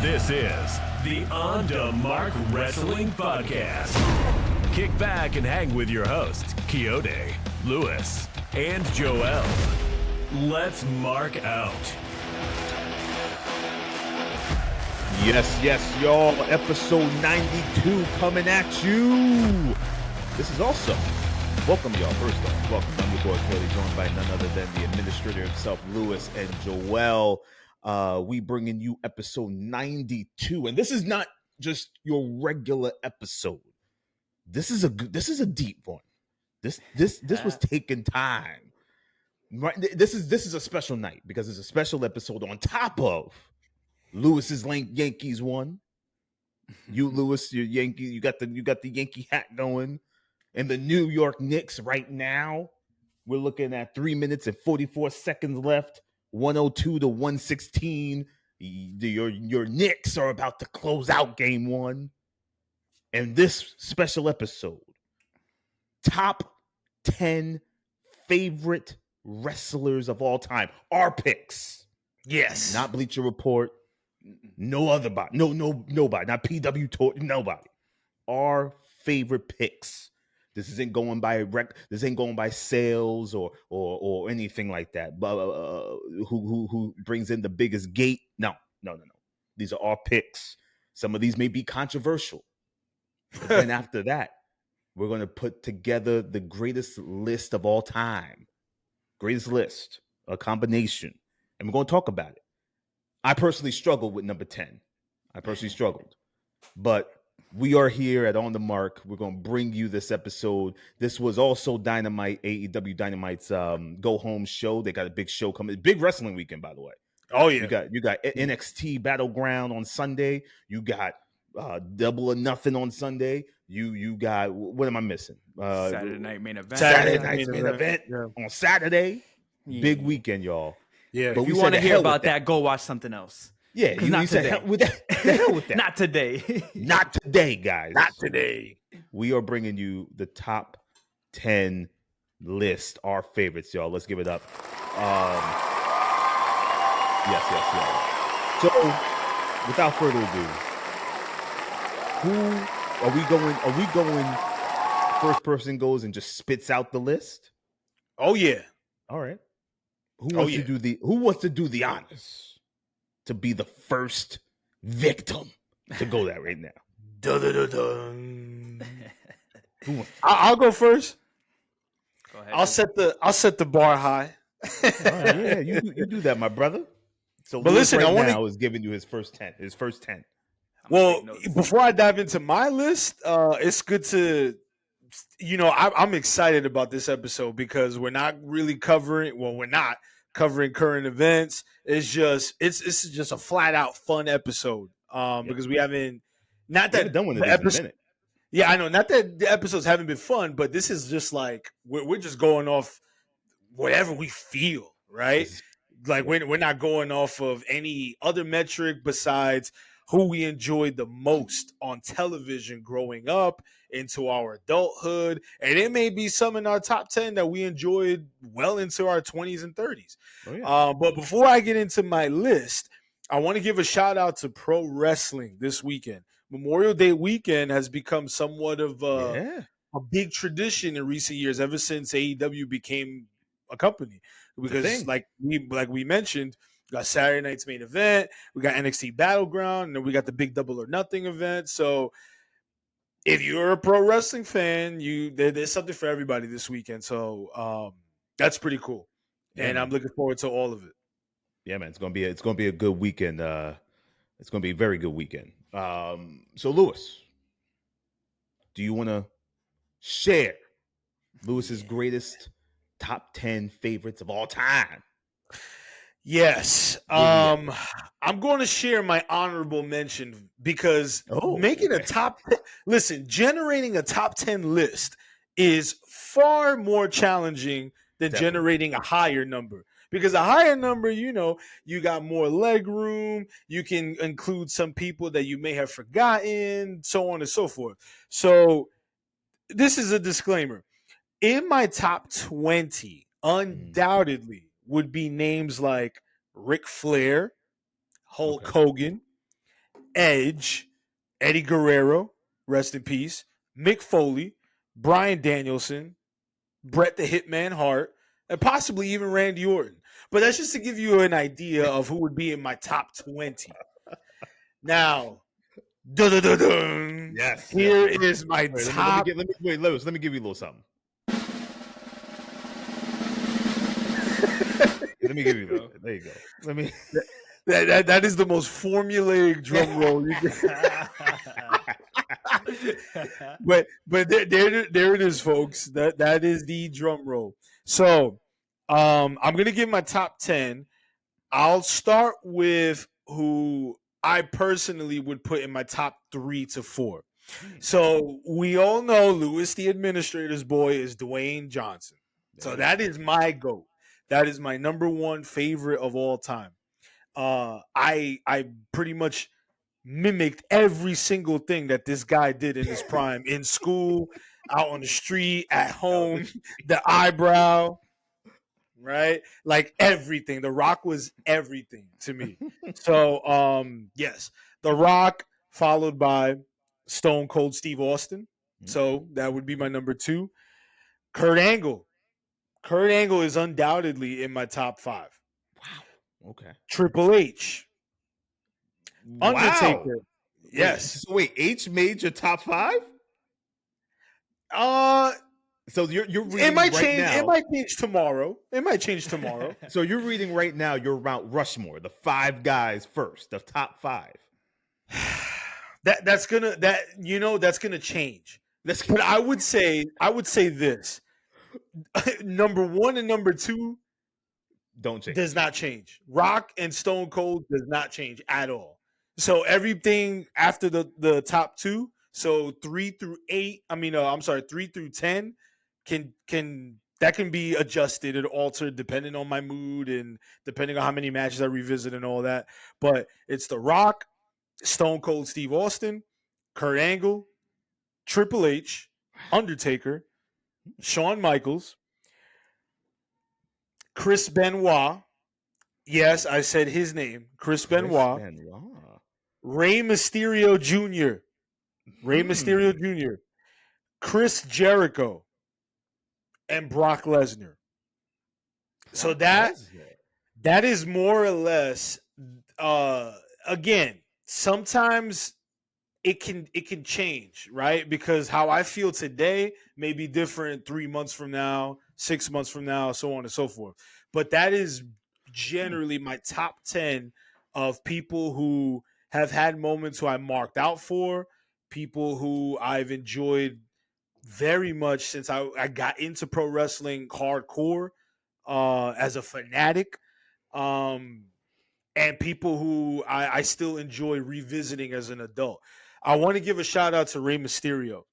This is the On to Mark Wrestling Podcast. Kick back and hang with your hosts, Kayode, Lewis, and Joel. Let's mark out. Yes, y'all. Episode 92 coming at you. This is awesome. Welcome, y'all. First off, welcome. I'm your boy, Kayode, joined by none other than the administrator himself, Lewis and Joel. We bringing you episode 92, and this is not just your regular episode. This is a deep one. This was taking time. Right? This is a special night because it's a special episode on top of Lewis's Yankees won. You, Lewis, your Yankee, you got the Yankee hat going, and the New York Knicks right now. We're looking at 3 minutes and 44 seconds left. 102 to 116. Your Knicks are about to close out game one. And this special episode, top 10 favorite wrestlers of all time. Our picks. Yes. Not Bleacher Report. No other body. Nobody. Not PW Tour. Nobody. Our favorite picks. This isn't going by This ain't going by sales or anything like that. But who brings in the biggest gate? No. These are our picks. Some of these may be controversial. But then after that, we're going to put together the greatest list of all time. Greatest list, a combination, and we're going to talk about it. I personally struggled with number 10. But we are here at On the Mark. We're going to bring you this episode. This was also Dynamite, AEW Dynamite's go home show. They got a big show coming. Big wrestling weekend, by the way. Oh yeah. You got NXT Battleground on Sunday. You got Double or Nothing on Sunday. You got, what am I missing? Saturday Night Main Event. Saturday Night's Main Event on Saturday. Yeah. Big weekend, y'all. Yeah. But If we you want to said hear hell with about that, go watch something else. Yeah, not you said today. hell with that. The hell with that. Not today. Not today, guys. Not today. We are bringing you the top 10 list, our favorites, y'all. Let's give it up. Yes. So, without further ado, who are we going? Are we going? First person goes and just spits out the list. Oh yeah. All right. Who wants to do the honors to be the first victim to go that right now? Dun. I'll go first. Go ahead. I'll set the bar high. All right, yeah, you do that, my brother. So, But Lewis listen, I wanna- now is giving you his first 10. Well, before I dive into my list, it's good to, I'm excited about this episode because we're not covering current events. It's just a flat out fun episode. Because we haven't Done with it in a minute. Yeah, I know. Not that the episodes haven't been fun, but this is just like we're just going off whatever we feel, right? Like we're not going off of any other metric besides who we enjoyed the most on television growing up into our adulthood. And it may be some in our top 10 that we enjoyed well into our 20s and 30s. Oh, yeah. But before I get into my list, I want to give a shout out to pro wrestling this weekend. Memorial Day weekend has become somewhat of a big tradition in recent years, ever since AEW became a company. Because like we mentioned, we got Saturday Night's Main Event, we got NXT Battleground, and then we got the big Double or Nothing event. So if you're a pro wrestling fan, there's something for everybody this weekend. So that's pretty cool. Yeah, and I'm looking forward to all of it. Yeah, man, it's gonna be a good weekend. It's gonna be a very good weekend. So Lewis, do you want to share Lewis's greatest top 10 favorites of all time? Yes. I'm going to share my honorable mention because generating a top 10 list is far more challenging than generating a higher number. Because a higher number, you got more leg room. You can include some people that you may have forgotten, so on and so forth. So this is a disclaimer. In my top 20, undoubtedly would be names like Ric Flair, Hulk Hogan, Edge, Eddie Guerrero, rest in peace, Mick Foley, Bryan Danielson, Bret the Hitman Hart, and possibly even Randy Orton. But that's just to give you an idea of who would be in my top 20. Now, yes, here is my top. Lewis, let me give you a little something. Let me give you that. There you go. Let me. That is the most formulaic drum roll you can. but there it is, folks. That is the drum roll. So, I'm gonna give my top 10. I'll start with who I personally would put in my top 3 to 4. So we all know Lewis, the administrator's boy, is Dwayne Johnson. So that is my GOAT. That is my number one favorite of all time. I pretty much mimicked every single thing that this guy did in his prime, in school, out on the street, at home, the eyebrow, right? Like everything. The Rock was everything to me. So, yes, The Rock followed by Stone Cold Steve Austin. So that would be my number 2. Kurt Angle. Kurt Angle is undoubtedly in my top 5. Wow. Okay. Triple H. Wow. Undertaker. Yes. So wait, H made your top 5? So you're reading it might right change. now. It might change tomorrow. It might change tomorrow. So you're reading right now your Mount Rushmore, the 5 guys first, the top 5. That's gonna change. But I would say this. Number 1 and number 2 don't change. Does not change. Rock and Stone Cold does not change at all. So everything after the top 2, so 3 through 8, 3 through 10 can be adjusted and altered depending on my mood and depending on how many matches I revisit and all that. But it's The Rock, Stone Cold Steve Austin, Kurt Angle, Triple H, Undertaker, Shawn Michaels, Chris Benoit. Yes, I said his name. Chris Benoit. Rey Mysterio Jr. Rey Mysterio Jr. Chris Jericho. And Brock Lesnar. So that is more or less again, sometimes it can change, right? Because how I feel today may be different 3 months from now, 6 months from now, so on and so forth. But that is generally my top 10 of people who have had moments who I marked out for, people who I've enjoyed very much since I got into pro wrestling hardcore as a fanatic, and people who I still enjoy revisiting as an adult. I want to give a shout out to Rey Mysterio.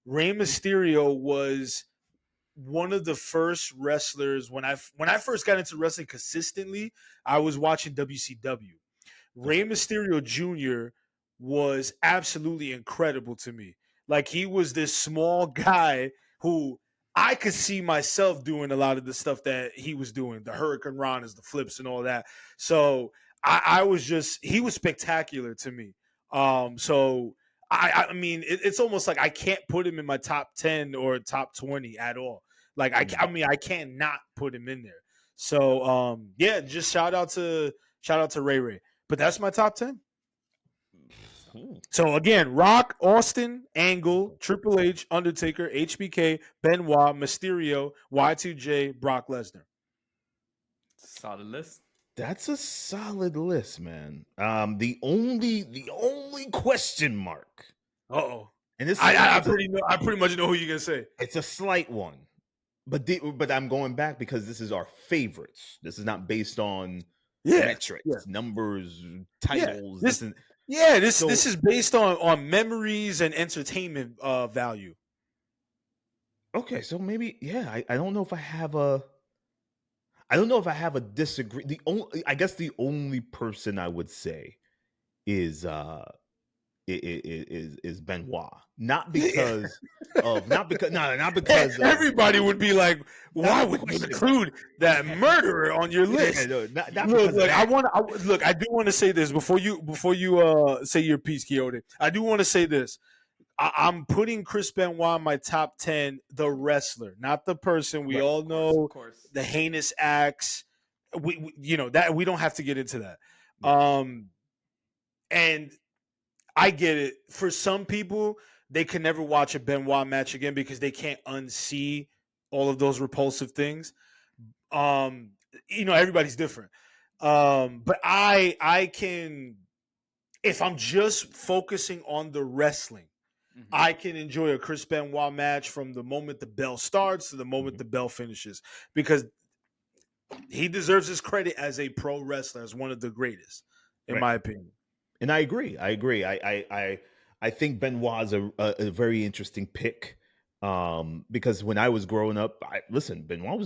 Rey Mysterio was one of the first wrestlers when I first got into wrestling consistently. I was watching WCW. Rey Mysterio Jr. was absolutely incredible to me. Like, he was this small guy who I could see myself doing a lot of the stuff that he was doing, the Hurricane Ranas, the flips and all that. So he was spectacular to me. So I mean, it's almost like I can't put him in my top 10 or top 20 at all. Like, I cannot put him in there. So, yeah, just shout out to Ray. But that's my top 10. So again, Rock, Austin, Angle, Triple H, Undertaker, HBK, Benoit, Mysterio, Y2J, Brock Lesnar. Solid list. That's a solid list, man. The only question mark. Uh-oh. And this I pretty much know who you're gonna say. It's a slight one. But I'm going back because this is our favorites. This is not based on metrics, numbers, titles. This is based on memories and entertainment value. Okay, so maybe I don't know if I have a disagree. I guess the only person I would say is is Benoit. Not because not because everybody would be like, why would you include that murderer on your list? No, not look, I do want to say this before you say your piece, Kayode. I do want to say this. I'm putting Chris Benoit in my top 10, the wrestler, not the person. We all know the heinous acts. We that we don't have to get into that. And I get it. For some people, they can never watch a Benoit match again because they can't unsee all of those repulsive things. Everybody's different. But I can, if I'm just focusing on the wrestling, I can enjoy a Chris Benoit match from the moment the bell starts to the moment the bell finishes, because he deserves his credit as a pro wrestler, as one of the greatest, in my opinion. And I agree. I think Benoit's a very interesting pick, because when I was growing up, Benoit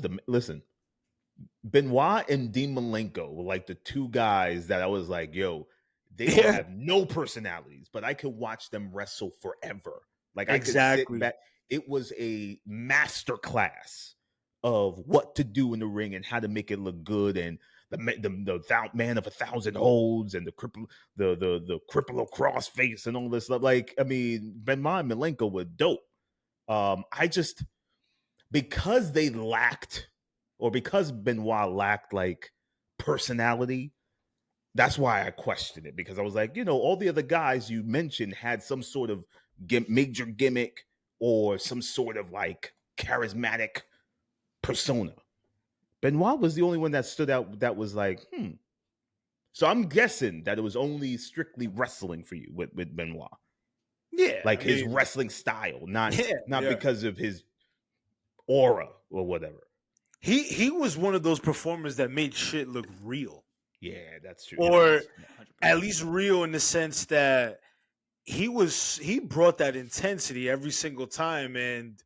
and Dean Malenko were like the two guys that I was like, yo, they have no personalities, but I could watch them wrestle forever. Like I could sit back. It was a master class of what to do in the ring and how to make it look good, and the man of 1,000 holds and the crippler cross face and all this stuff. Like, I mean, Benoit and Malenko were dope. Because Benoit lacked like personality, that's why I questioned it, because I was like, all the other guys you mentioned had some sort of major gimmick or some sort of like charismatic persona. Benoit was the only one that stood out that was like, So I'm guessing that it was only strictly wrestling for you with Benoit. Yeah. Like his wrestling style, not because of his aura or whatever. He was one of those performers that made shit look real. Yeah, that's true. Or at least real in the sense that he brought that intensity every single time, and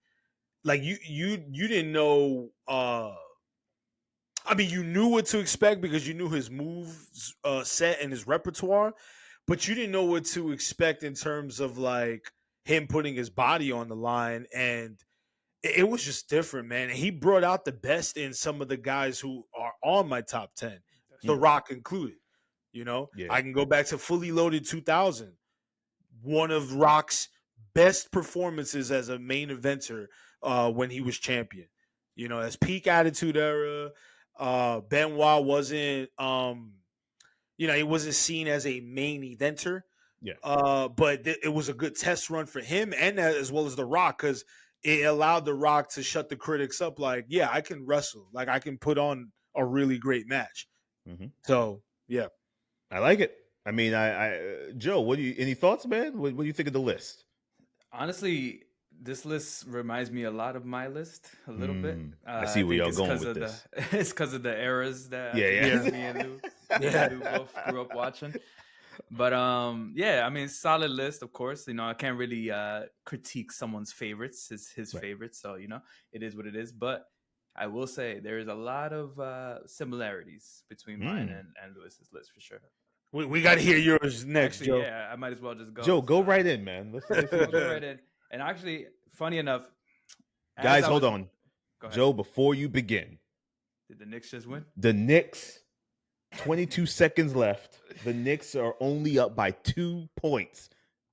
like you didn't know. I mean, you knew what to expect because you knew his moves set and his repertoire, but you didn't know what to expect in terms of like him putting his body on the line, and it was just different, man. And he brought out the best in some of the guys who are on my top 10, The Rock included. I can go back to Fully Loaded 2000, one of Rock's best performances as a main eventer when he was champion. As peak Attitude Era, Benoit wasn't, he wasn't seen as a main eventer. Yeah. But it was a good test run for him, and as well as The Rock, because it allowed The Rock to shut the critics up. Like, yeah, I can wrestle. Like, I can put on a really great match. So, yeah. I like it. I mean, Joe, any thoughts, man? What do you think of the list? Honestly, this list reminds me a lot of my list a little bit. I see where y'all going with this. It's because of the eras that me and Lou both grew up watching. But I mean, solid list, of course. I can't really critique someone's favorites, his favorites. So it is what it is. But I will say there is a lot of similarities between mine and Lewis's list for sure. We got to hear yours next, actually, Joe. Yeah, I might as well just go. Joe, go right in, man. Let's go right in. And actually, funny enough, guys, hold on. Joe, before you begin, did the Knicks just win? The Knicks, 22 seconds left. The Knicks are only up by 2 points.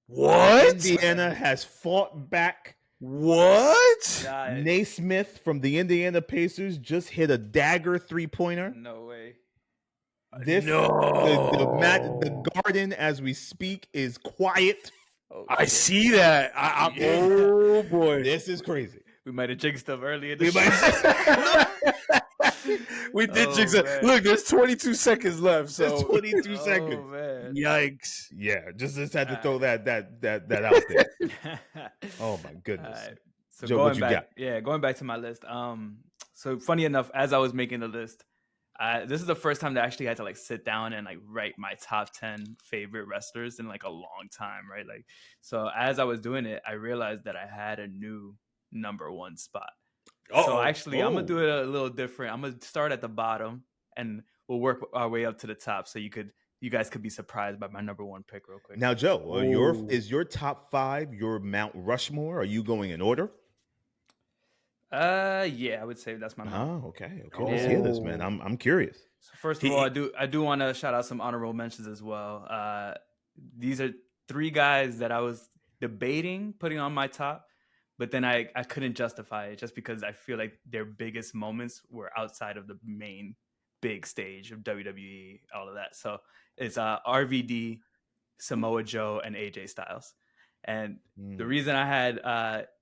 What? Indiana has fought back. What? Naismith from the Indiana Pacers just hit a dagger 3-pointer. No way. The Garden, as we speak, is quiet. I see that. Oh boy, this is crazy. We might have jinxed stuff earlier. We did jinx it. Look, there's 22 seconds left. So there's 22 seconds. Man. Yikes! Yeah, just had to throw that out there. Oh my goodness. Right. So Joe, going back, going back to my list. So funny enough, as I was making the list, this is the first time that I actually had to like sit down and like write my top 10 favorite wrestlers in like a long time, right? Like, so as I was doing it, I realized that I had a new number one spot. So actually, I'm gonna do it a little different. I'm gonna start at the bottom and we'll work our way up to the top, so you could you guys could be surprised by my number one pick real quick. Now, Joe, is your top 5 your Mount Rushmore? Are you going in order? Yeah, I would say that's my Mount. Okay. Let's hear this, man. I'm curious. So first of all, I do want to shout out some honorable mentions as well. These are 3 guys that I was debating putting on my top, but then I couldn't justify it just because I feel like their biggest moments were outside of the main big stage of WWE, all of that. So it's RVD, Samoa Joe, and AJ Styles. And the reason I had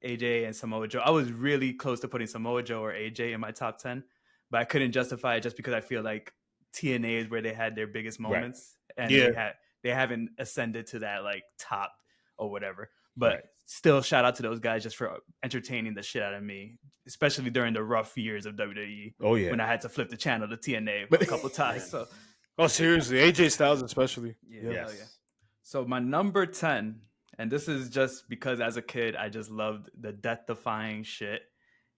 AJ and Samoa Joe, I was really close to putting Samoa Joe or AJ in my top 10, but I couldn't justify it just because I feel like TNA is where they had their biggest moments, and they haven't ascended to that like top or whatever. But still, shout out to those guys just for entertaining the shit out of me, especially during the rough years of WWE. Oh yeah, when I had to flip the channel to TNA a couple times. So, seriously, AJ Styles especially. Yeah. So my number 10. And this is just because as a kid, I just loved the death-defying shit.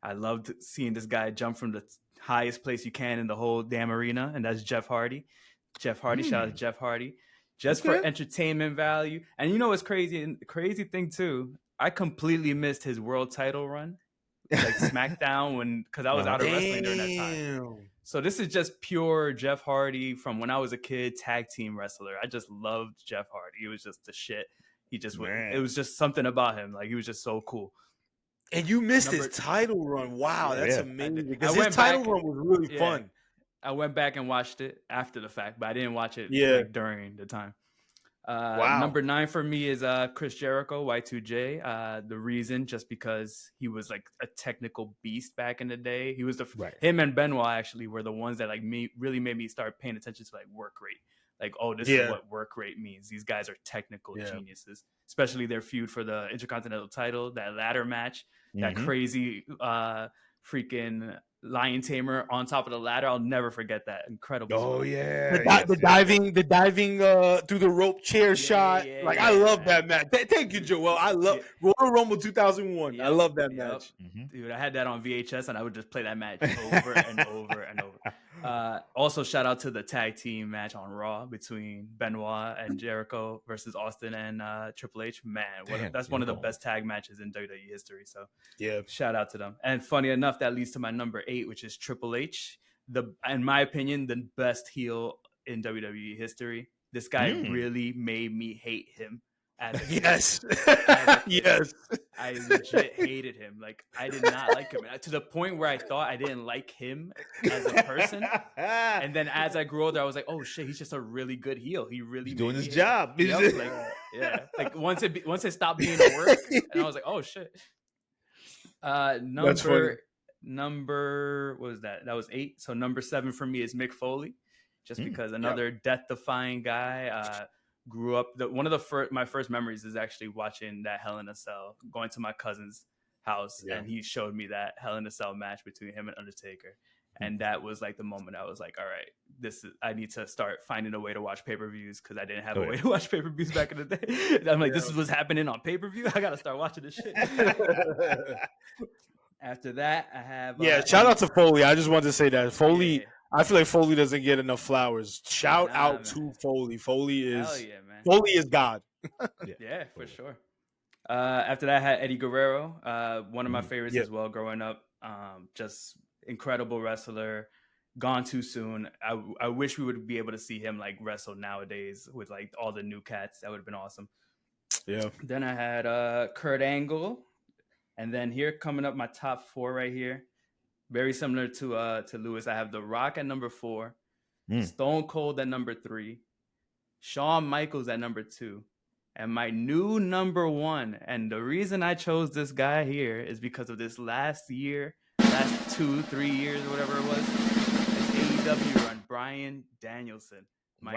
I loved seeing this guy jump from the highest place you can in the whole damn arena, and that's Jeff Hardy. Shout out to Jeff Hardy. Just for entertainment value. And you know what's crazy? And the crazy thing, too, I completely missed his world title run. Like SmackDown, because I was out of wrestling during that time. So this is just pure Jeff Hardy from when I was a kid, tag team wrestler. I just loved Jeff Hardy. He was just the shit. He just it was just something about him. Like, he was just so cool. And you missed his title run. Wow, that's amazing. Because his title run was really fun. I went back and watched it after the fact, but I didn't watch it like, during the time. Number 9 for me is Chris Jericho, Y2J. The reason, just because he was like a technical beast back in the day. He was him and Benoit actually were the ones that like really made me start paying attention to like work rate. Like, this is what work rate means. These guys are technical geniuses, especially their feud for the Intercontinental title, that ladder match, that crazy freaking lion tamer on top of the ladder. I'll never forget that. Incredible. Oh, the diving through the rope chair shot. I love that match. Thank you, Joel. I love Royal Rumble 2001. I love that match. Dude, I had that on VHS, and I would just play that match over and over and over. Also, shout out to the tag team match on Raw between Benoit and Jericho versus Austin and Triple H. Man, that's one of the best tag matches in WWE history. So, shout out to them. And funny enough, that leads to my number 8, which is Triple H. In my opinion, the best heel in WWE history. This guy really made me hate him. Yes. I legit hated him. Like, I did not like him, to the point where I thought I didn't like him as a person. And then as I grew older, I was like, oh shit, he's just a really good heel. He really doing his job. Like once it stopped being a work, and I was like, oh shit. Number what was that? That was 8. So number 7 for me is Mick Foley, just because another death-defying guy. Grew up. One of my first memories is actually watching that Hell in a Cell, going to my cousin's house, and he showed me that Hell in a Cell match between him and Undertaker, and that was like the moment I was like, all right, I need to start finding a way to watch pay-per-views, because I didn't have a way to watch pay-per-views back in the day. I'm like, this is what's happening on pay-per-view. I gotta start watching this shit. After that, I have shout out to Foley. I just wanted to say that Foley. I feel like Foley doesn't get enough flowers. Shout out to Foley. Foley is God. For sure. After that, I had Eddie Guerrero, one of my favorites as well growing up. Just incredible wrestler. Gone too soon. I wish we would be able to see him like wrestle nowadays with like all the new cats. That would have been awesome. Yeah. Then I had Kurt Angle, and then here coming up my top 4 right here. Very similar to Lewis. I have The Rock at number 4, Stone Cold at number 3, Shawn Michaels at number 2, and my new number 1. And the reason I chose this guy here is because of this last 2-3 years, or whatever it was, this AEW run, Bryan Danielson. My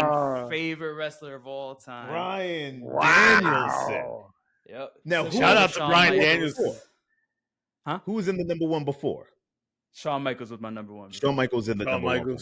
number 1 favorite wrestler of all time. Bryan Danielson. Yep. Now, shout out to Bryan Danielson. Huh? Who was in the number 1 before? Shawn Michaels was my number 1. Shawn Michaels in the number 1.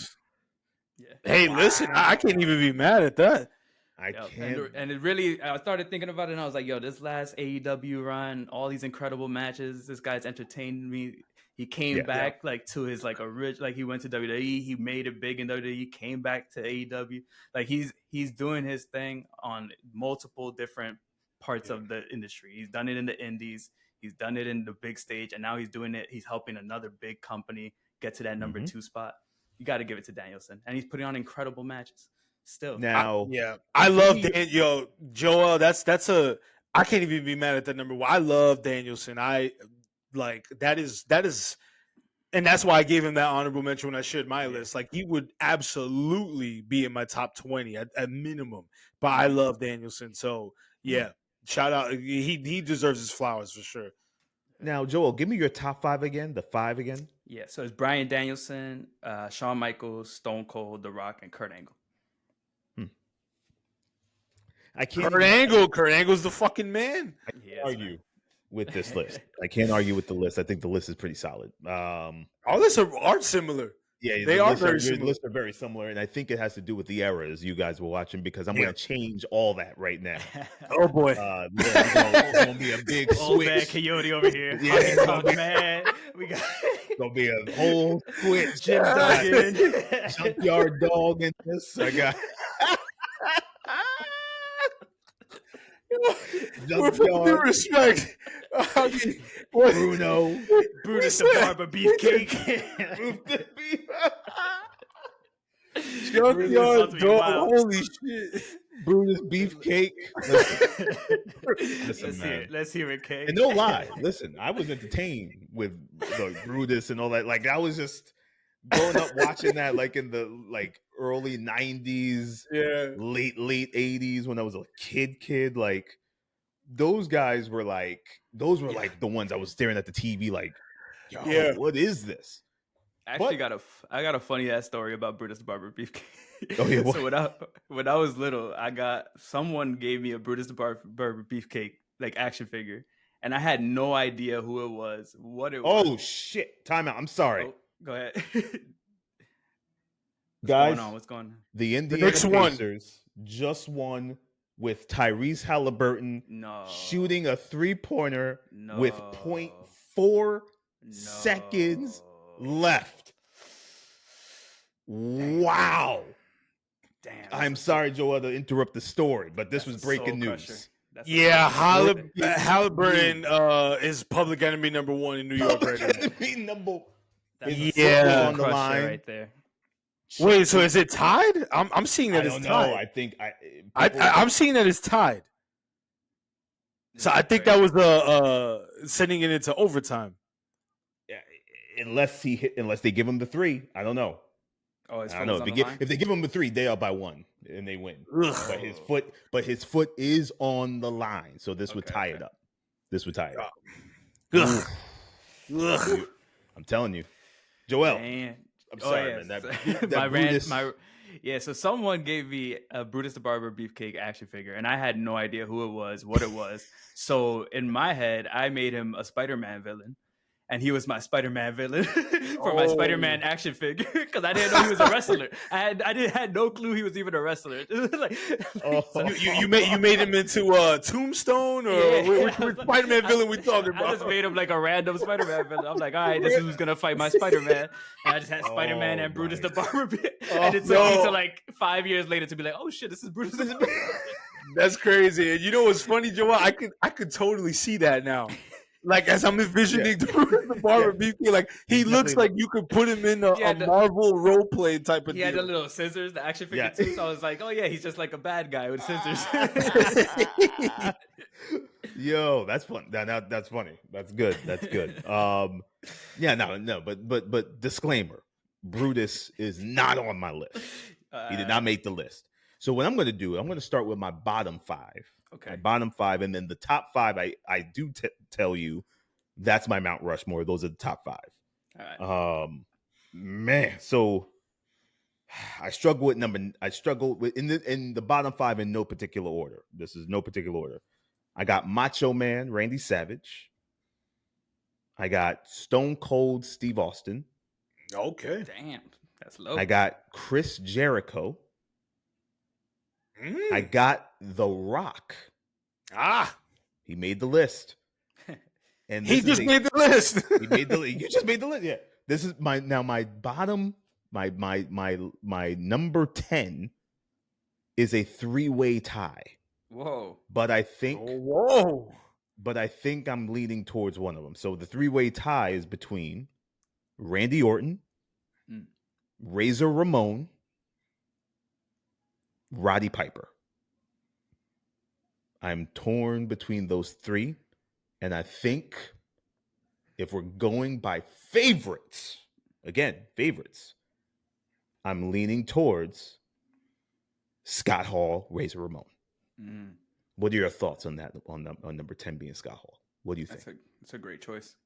Yeah. Hey, listen, I can't even be mad at that. I can't. And it really, I started thinking about it, and I was like, yo, this last AEW run, all these incredible matches, this guy's entertained me. He came back like to his like original, like he went to WWE, he made it big in WWE, came back to AEW. Like he's doing his thing on multiple different parts of the industry. He's done it in the indies, he's done it in the big stage, and now he's doing it. He's helping another big company get to that number 2 spot. You got to give it to Danielson, and he's putting on incredible matches. Still, now, I love Joel. That's a I can't even be mad at that number 1. I love Danielson. I like that is, and that's why I gave him that honorable mention when I shared my list. Like he would absolutely be in my top 20 at minimum. But I love Danielson, so shout out. He deserves his flowers for sure. Now, Joel, give me your top 5 again. The 5 again. Yeah, so it's Bryan Danielson, Shawn Michaels, Stone Cold, The Rock, and Kurt Angle. I can't. Kurt Angle's the fucking man. I can't argue with this list. I can't argue with the list. I think the list is pretty solid. All lists are similar. Yeah, they are very similar. The lists are very similar, and I think it has to do with the eras you guys were watching, because I'm going to change all that right now. Oh boy, it's going to be a big switch. Old man Kayode over here. Yeah, it's gonna be, man. We got gonna be a whole switch. Jim Duggan, Junkyard Dog in this. I got. With due respect, I mean, Brutus the Barber Beefcake. Junkyard Dog, holy shit. Brutus Beefcake. Listen, let's hear it, Kay. And no lie, listen, I was entertained with the Brutus and all that. Like I was just growing up watching that, like in the early 90s, late 80s, when I was a kid. Like those guys were like the ones I was staring at the TV like, yo, what is this? I got a funny ass story about Brutus the Barber Beefcake. Oh yeah. So when I was little, someone gave me a Brutus the Barber Beefcake like action figure, and I had no idea who it was, what it was. Oh shit! Time out. I'm sorry. Oh, go ahead. Guys, what's going on? The Indiana Pacers just won with Tyrese Halliburton shooting a 3-pointer with 0.4 seconds left. Wow. Damn. I'm sorry, Joel, to interrupt the story, but this was breaking news. Halliburton is public enemy number 1 in New York right now. On the line right there. Wait, so is it tied? I'm seeing that it's tied. I think I'm seeing that it's tied. So I think that was sending it into overtime. Yeah, unless they give him the 3, I don't know. Oh, I don't know. If they give him the 3, they are by 1 and they win. But his foot is on the line, so this would tie it up. This would tie it up. I'm telling you, Joel. Man. I'm sorry, man. So someone gave me a Brutus the Barber Beefcake action figure, and I had no idea who it was, what it was. So in my head, I made him a Spider-Man villain, and he was my Spider-Man villain for my Spider-Man action figure, because I didn't know he was a wrestler. I had no clue he was even a wrestler. You made him into Tombstone, or which Spider-Man villain we talking about? I just made him like a random Spider-Man villain. I'm like, all right, this is who's gonna fight my Spider-Man. And I just had Spider-Man and Brutus the Barber. And it took me to like 5 years later to be like, oh shit, this is Brutus the Barber. That's crazy. And you know what's funny, Joel? I could totally see that now. Like as I'm envisioning the Barber Beefcake, like he looks like you could put him in a Marvel role play type of deal. He had the little scissors, the action figure too. So I was like, oh yeah, he's just like a bad guy with scissors. Yo, that's fun. That's funny. That's good. That's good. But disclaimer: Brutus is not on my list. He did not make the list. So what I'm going to do, I'm going to start with my bottom 5. Okay. My bottom 5, and then the top 5. I do tell you that's my Mount Rushmore. Those are the top 5. All right. Man, so I struggle with in the bottom 5 in no particular order. This is no particular order. I got Macho Man Randy Savage. I got Stone Cold Steve Austin. Okay. Damn, that's low. I got Chris Jericho. I got The Rock. He made the list. And he just made the list. You just made the list. Yeah. This is my bottom. My number 10 is a 3-way tie. Whoa. But I think. Whoa. But I think I'm leaning towards one of them. So the 3-way tie is between Randy Orton, Razor Ramon, Roddy Piper. I'm torn between those three. And I think if we're going by favorites, I'm leaning towards Scott Hall, Razor Ramon. Mm. What are your thoughts on that? On number 10 being Scott Hall. What do you think? That's a great choice.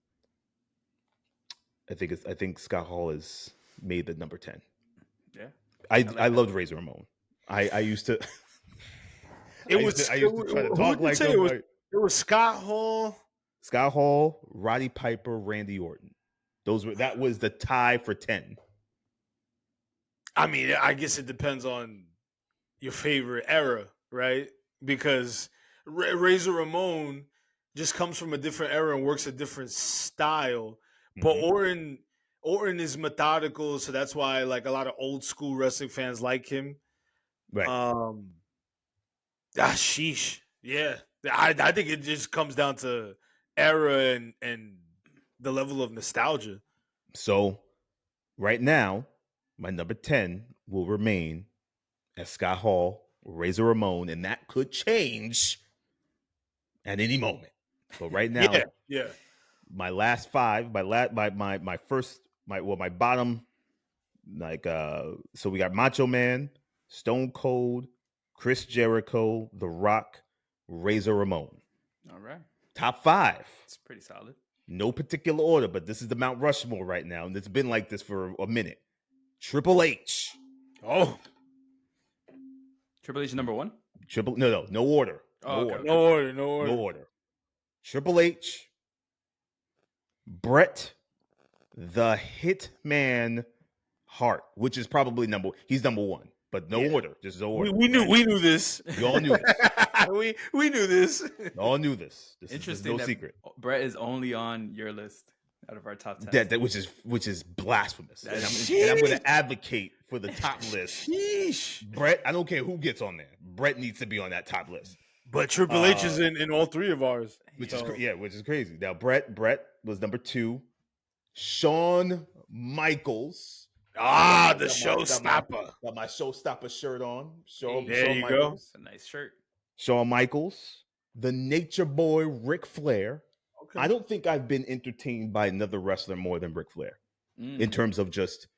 I think Scott Hall has made the number 10. Yeah, I loved Razor Ramon. I used to. I used to try to talk like him. It was Scott Hall, Roddy Piper, Randy Orton. That was the tie for 10. I mean, I guess it depends on your favorite era, right? Because Razor Ramon just comes from a different era and works a different style. But Orton is methodical, so that's why like a lot of old school wrestling fans like him. Right. Sheesh. Yeah. I think it just comes down to era and the level of nostalgia. So right now, my number 10 will remain as Scott Hall, Razor Ramon, and that could change at any moment. But right now, yeah. My last 5, my bottom, like so we got Macho Man, Stone Cold, Chris Jericho, The Rock, Razor Ramon. All right. Top 5. It's pretty solid. No particular order, but this is the Mount Rushmore right now, and it's been like this for a minute. Triple H. Oh. Triple H number 1? No order. No order. Triple H. Bret the Hitman Hart, which is probably he's number 1, but no order, just no order. We knew this. We all knew this. we knew this. We all knew this. Interesting. Is no secret. Bret is only on your list out of our top 10. Which is blasphemous. And I'm going to advocate for the top list. Sheesh. Bret, I don't care who gets on there. Bret needs to be on that top list. But Triple H is in all 3 of ours, which is crazy. Now Bret was number 2. Shawn Michaels. The showstopper. Got my showstopper shirt on. There you go. It's a nice shirt. Shawn Michaels, the Nature Boy, Ric Flair. Okay. I don't think I've been entertained by another wrestler more than Ric Flair in terms of just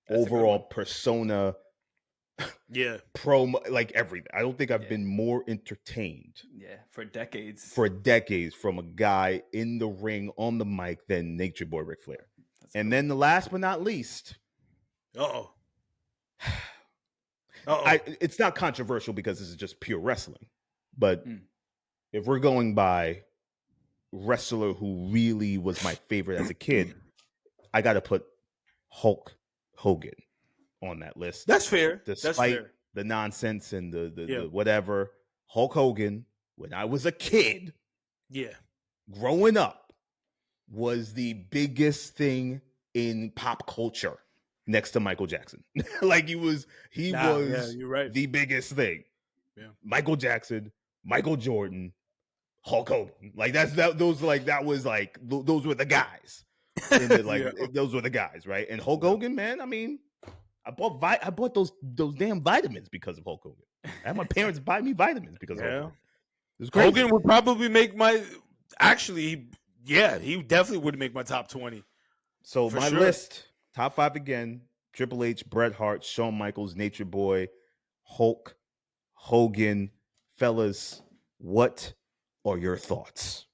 overall persona. Yeah, promo, like everything. I don't think I've been more entertained. Yeah, for decades from a guy in the ring on the mic than Nature Boy Ric Flair. Then the last but not least. It's not controversial because this is just pure wrestling. But if we're going by wrestler who really was my favorite as a kid, I got to put Hulk Hogan on that list. That's fair. Despite the nonsense and the whatever, Hulk Hogan, when I was a kid, growing up, was the biggest thing in pop culture next to Michael Jackson. Like he was you're right. The biggest thing. Yeah. Michael Jackson, Michael Jordan, Hulk Hogan. Like those were the guys. Those were the guys, right? And Hulk Hogan, man, I mean, I bought those damn vitamins because of Hulk Hogan. I had my parents buy me vitamins because of Hulk Hogan. It was crazy. Hogan would probably make my he definitely would make my top 20. So my list, top 5 again: Triple H, Bret Hart, Shawn Michaels, Nature Boy, Hulk Hogan. Fellas, what are your thoughts?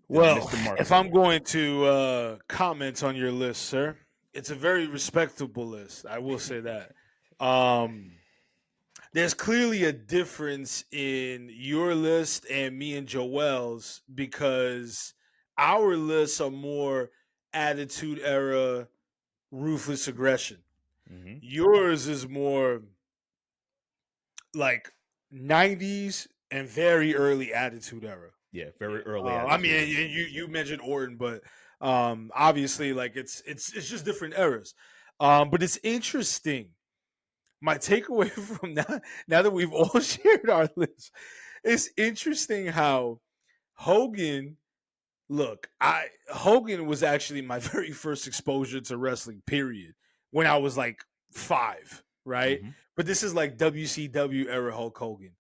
Well, if I'm going to comment on your list, sir, it's a very respectable list. I will say that. There's clearly a difference in your list and me and Joel's because our lists are more attitude era, ruthless aggression. Mm-hmm. Yours is more like 90s and very early attitude era. Yeah, very early. I mean, you mentioned Orton, but obviously, like it's just different eras. But it's interesting. My takeaway from now that we've all shared our list, it's interesting how Hogan. Look, Hogan was actually my very first exposure to wrestling. Period. When I was like 5, right? Mm-hmm. But this is like WCW era Hulk Hogan.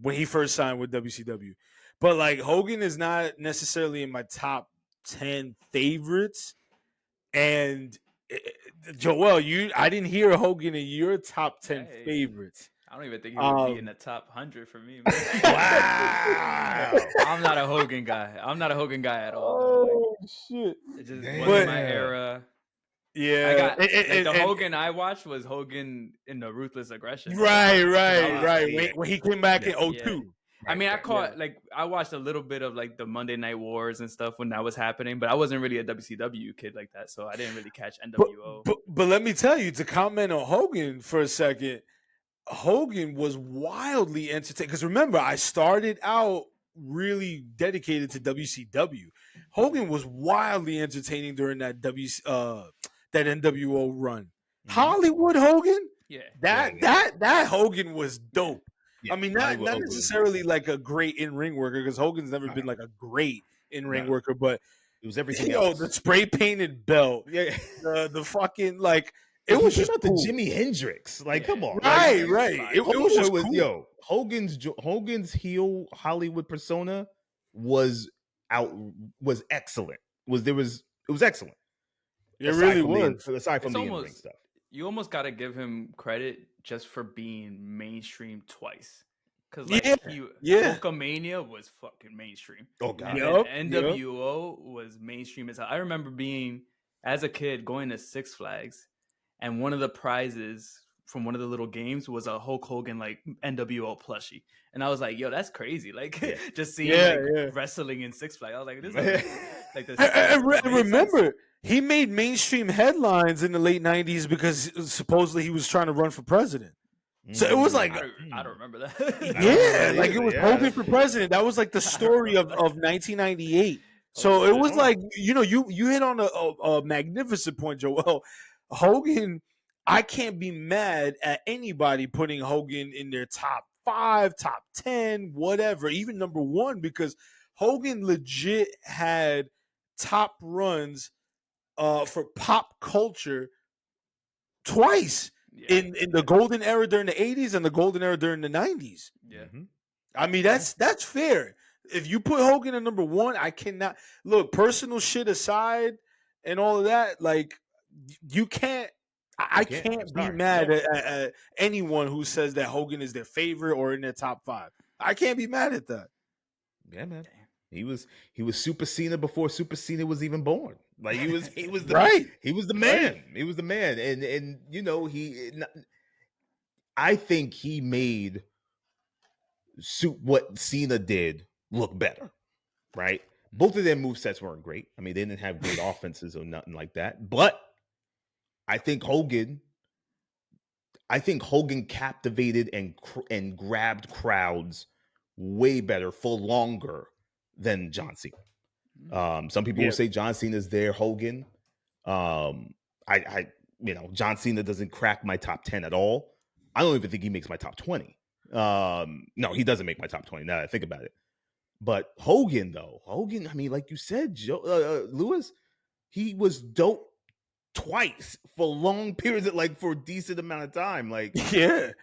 When he first signed with WCW. But like Hogan is not necessarily in my top 10 favorites. And Joel, I didn't hear Hogan in your top 10 favorites. I don't even think he would be in the top 100 for me. Man. Wow. I'm not a Hogan guy. I'm not a Hogan guy at all. Oh, shit. It just wasn't my era. Yeah. I got the Hogan I watched was Hogan in the Ruthless Aggression. Right. When he came back in 02. I mean, I watched a little bit of like the Monday Night Wars and stuff when that was happening, but I wasn't really a WCW kid like that, so I didn't really catch NWO. But let me tell you, to comment on Hogan for a second, Hogan was wildly entertaining. Because remember, I started out really dedicated to WCW. Hogan was wildly entertaining during that that NWO run. Mm-hmm. Hollywood Hogan, that Hogan was dope. Yeah, I mean, not necessarily like a great in-ring worker, because Hogan's never been like a great in-ring worker, but it was everything else. The spray painted belt, the fucking like. It was just the Jimi Hendrix. Like, come on, right. It was just cool. Hogan's heel Hollywood persona was excellent. It was excellent. It really was. Aside from the in-ring stuff. You almost got to give him credit just for being mainstream twice. Because Hulkamania was fucking mainstream. Oh, God. NWO was mainstream as hell. I remember being, as a kid, going to Six Flags, and one of the prizes from one of the little games was a Hulk Hogan like NWO plushie. And I was like, yo, that's crazy. Like, just seeing wrestling in Six Flags. I was like, this is like this. I remember he made mainstream headlines in the late 90s because supposedly he was trying to run for president. So it was like, I don't remember that. It was Hogan for president. That was like the story of 1998. So it was like, you hit on a magnificent point, Joel. Hogan, I can't be mad at anybody putting Hogan in their top 5, top 10, whatever, even number 1, because Hogan legit had top runs for pop culture twice. In the golden era during the 80s and the golden era during the 90s. Yeah. Mm-hmm. I mean, that's fair. If you put Hogan at number 1, I cannot look, personal shit aside and all of that, like you can't I can't be mad at anyone who says that Hogan is their favorite or in their top 5. I can't be mad at that. Yeah, man. He was Super Cena before Super Cena was even born. Like he was the right. He was the man. Right. He was the man. And I think he made what Cena did look better. Right? Both of their movesets weren't great. I mean, they didn't have great offenses or nothing like that. But I think Hogan captivated and grabbed crowds way better for longer than John Cena. Some people will say John Cena is their Hogan. John Cena doesn't crack my top 10 at all. I don't even think he makes my top 20. No, he doesn't make my top 20 now that I think about it. But Hogan, I mean, like you said, Lewis, he was dope twice for long periods, for a decent amount of time. Like, I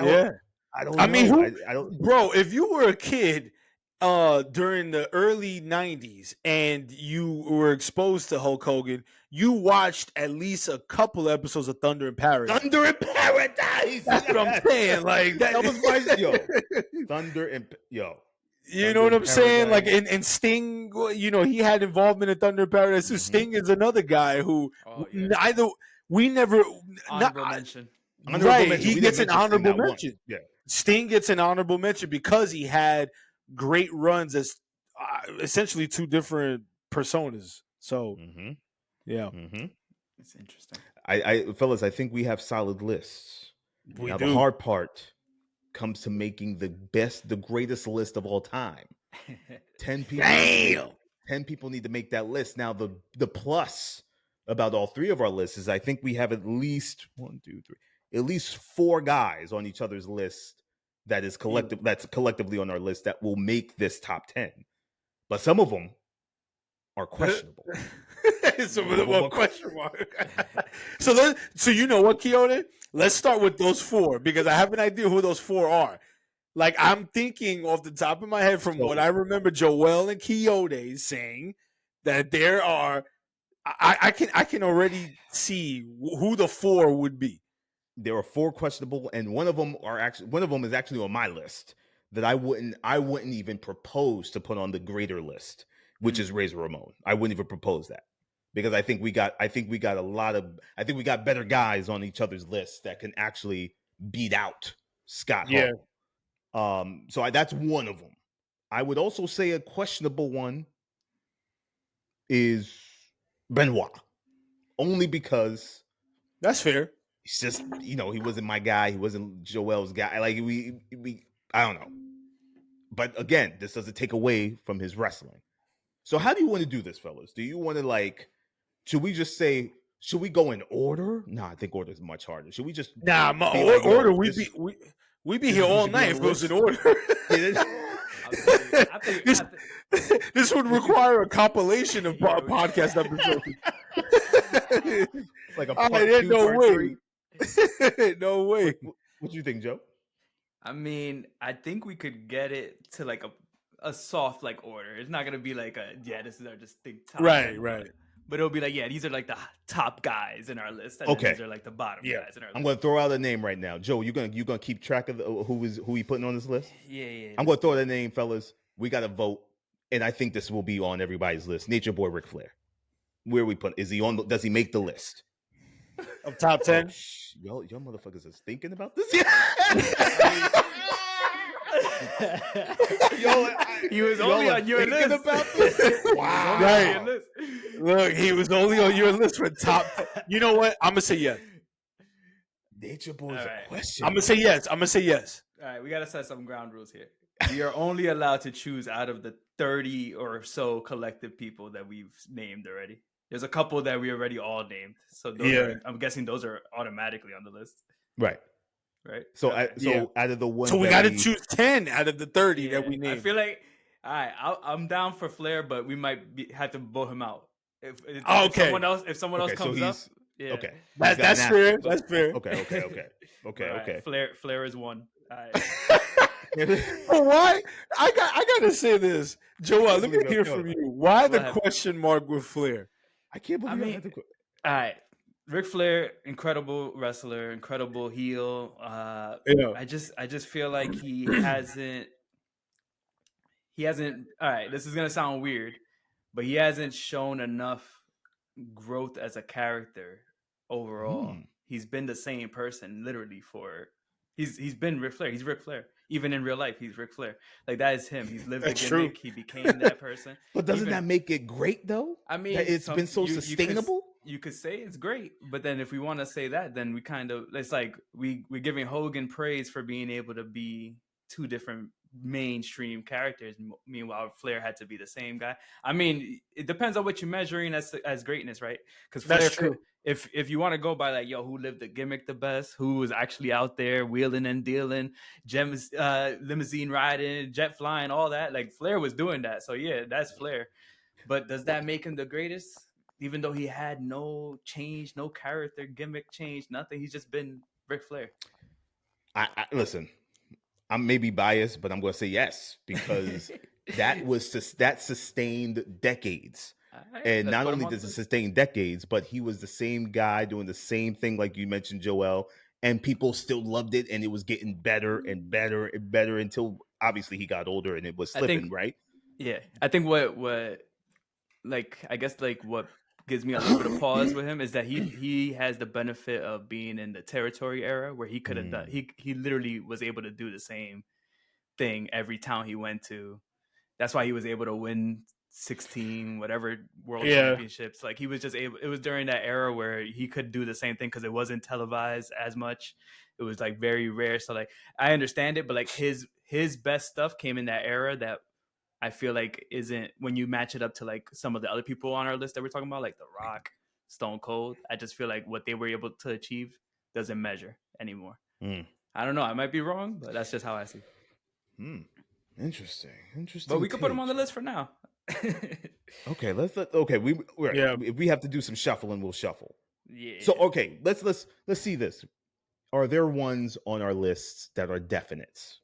don't. Bro, if you were a kid during the early 90s and you were exposed to Hulk Hogan, you watched at least a couple episodes of Thunder in Paradise. Thunder in Paradise. That's what I'm saying. Like that was my Thunder in You know what I'm saying? Like, and Sting, he had involvement in Thunder in Paradise. So Sting is another guy who we never honorable mention. Right, he gets an honorable mention. Yeah, Sting gets an honorable mention because he had great runs as essentially 2 different personas. So, it's interesting. Fellas, I think we have solid lists. We do. The hard part comes to making the greatest list of all time. 10 people. Damn. 10 people need to make that list. Now, the plus about all three of our lists is I think we have at least 4 guys on each other's list that's collectively on our list that will make this top 10. But some of them are questionable. Some of them are question mark. So you know what, Kayode? Let's start with those 4 because I have an idea who those 4 are. Like, I'm thinking off the top of my head from what I remember Joel and Kayode saying that there are I can already see who the 4 would be. There are 4 questionable, and one of them is actually on my list that I wouldn't even propose to put on the greater list, which is Razor Ramon. I wouldn't even propose that because I think we got better guys on each other's lists that can actually beat out Scott Hall. So that's one of them. I would also say a questionable one is Benoit, only because that's fair. He's just, he wasn't my guy. He wasn't Joel's guy. Like I don't know. But again, this doesn't take away from his wrestling. So how do you want to do this, fellas? Do you want to should we just say, should we go in order? No, I think order is much harder. Should we just order? We'd be here all night if it was in order. This would require a compilation of podcast episodes. Like a part 2, no part way. 3. No way. What do you think, Joe? I mean, I think we could get it to a soft order. It's not gonna be this is our distinct top. Right. But it'll be these are the top guys in our list. And these are the bottom guys in our list. I'm gonna throw out a name right now. Joe, you gonna keep track of who he putting on this list? Yeah. I'm gonna throw out a name, fellas. We gotta vote, and I think this will be on everybody's list. Nature Boy Ric Flair. Where we put? Is he on? Does he make the list of top 10? Y'all motherfuckers is thinking about this. He was only on your list. About this? Wow. Right. Look, he was only on your list for top. You know what? I'm gonna say yes. Nature Boy's a question. I'm gonna say yes. All right, we gotta set some ground rules here. We are only allowed to choose out of the 30 or so collective people that we've named already. There's a couple that we already all named, so I'm guessing those are automatically on the list. Right. So, out of the one, so we got to choose 10 out of the 30 that we named. I feel like, all right, I'm down for Flair, but we might have to vote him out. If someone else comes up, okay, that's fair. That's fair. Okay. Flair is one. All right. Why? I gotta say this, Joel. Let me hear from you. Why the question mark with Flair? I can't believe. All right. Ric Flair, incredible wrestler, incredible heel. I just feel like he hasn't. All right, this is gonna sound weird, but he hasn't shown enough growth as a character overall. He's been the same person literally for. He's been Ric Flair. He's Ric Flair. Even in real life, he's Ric Flair. That is him. He's lived the gimmick. He became that person. But doesn't that make it great though? I mean, it's been so sustainable. You could say it's great, but then if we want to say that, then it's like we're giving Hogan praise for being able to be 2 different mainstream characters. Meanwhile, Flair had to be the same guy. I mean, it depends on what you're measuring as greatness, right? Because Flair, if you want to go by who lived the gimmick the best, who was actually out there wheeling and dealing, limousine riding, jet flying, all that, Flair was doing that. So yeah, that's Flair. But does that make him the greatest? Even though he had no change, no character, gimmick change, nothing. He's just been Ric Flair. I listen, I'm maybe biased, but I'm going to say yes, because that sustained decades. Right, and not only does it sustain decades, but he was the same guy doing the same thing, like you mentioned, Joel, and people still loved it, and it was getting better and better and better until obviously he got older and it was slipping, right? Yeah. I think what gives me a little bit of pause with him is that he has the benefit of being in the territory era where he could have done he literally was able to do the same thing every town he went to. That's why he was able to win 16 whatever world championships. He was just able. It was during that era where he could do the same thing because it wasn't televised as much. It was very rare. So I understand it, but his best stuff came in that era that I feel like isn't when you match it up to like some of the other people on our list that we're talking about, like The Rock, Stone Cold. I just feel like what they were able to achieve doesn't measure anymore. I don't know. I might be wrong, but that's just how I see it. Interesting. But we could put them on the list for now. Okay, if we have to do some shuffling, we'll shuffle. Yeah. So okay, let's see this. Are there ones on our lists that are definites?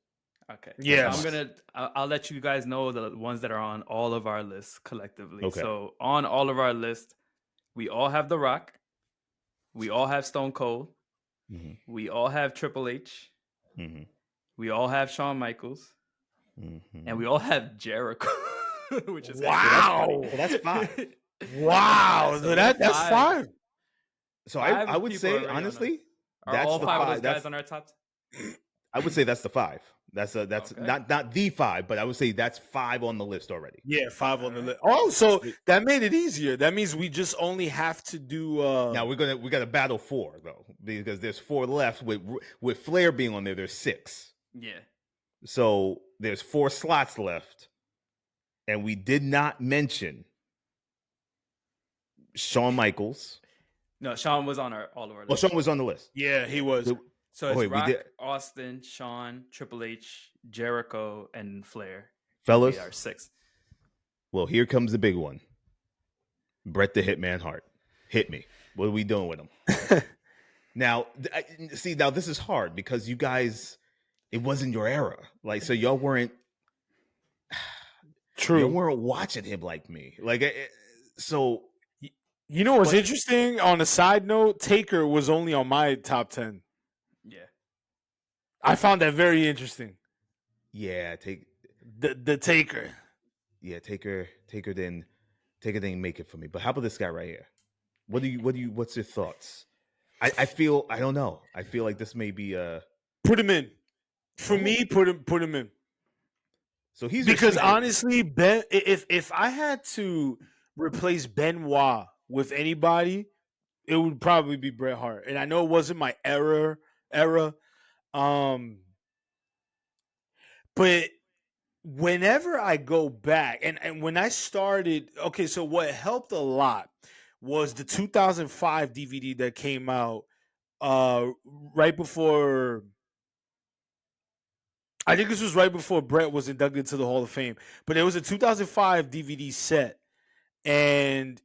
Okay. Yeah. So I'll let you guys know the ones that are on all of our lists collectively. Okay. So on all of our lists, we all have The Rock. We all have Stone Cold. Mm-hmm. We all have Triple H. Mm-hmm. We all have Shawn Michaels. Mm-hmm. And we all have Jericho. Which is wow. So that's 5. Wow. So that's 5. So I would say honestly, that's all 5 of those guys on our top. I would say that's the 5. That's okay. not the 5, but I would say that's 5 on the list already. Yeah, 5 on the list. Oh, so that made it easier. That means we just only have to do. Now we got to battle 4 though, because there's 4 left. With Flair being on there, there's 6. Yeah. So there's 4 slots left, and we did not mention Shawn Michaels. No, Shawn was on all of our list. Well, Shawn was on the list. Yeah, he was. So it's Rock, Austin, Shawn, Triple H, Jericho, and Flair. Fellas, we are 6. Well, here comes the big one. Bret the Hitman Hart. Hit me. What are we doing with him? Now this is hard because you guys, it wasn't your era. Like, so y'all weren't. True. You weren't watching him like me. Like, so. You know what's interesting? On a side note, Taker was only on my top 10. Yeah. I found that very interesting. Yeah, the Taker. Yeah, Taker didn't make it for me. But how about this guy right here? What's your thoughts? I don't know. I feel like this may be put him in. For me, put him in. So he's because honestly, Ben, if I had to replace Benoit with anybody, it would probably be Bret Hart. And I know it wasn't my era. But whenever I go back and when I started, okay, so what helped a lot was the 2005 DVD that came out right before. I think this was right before Bret was inducted into the Hall of Fame. But it was a 2005 DVD set. And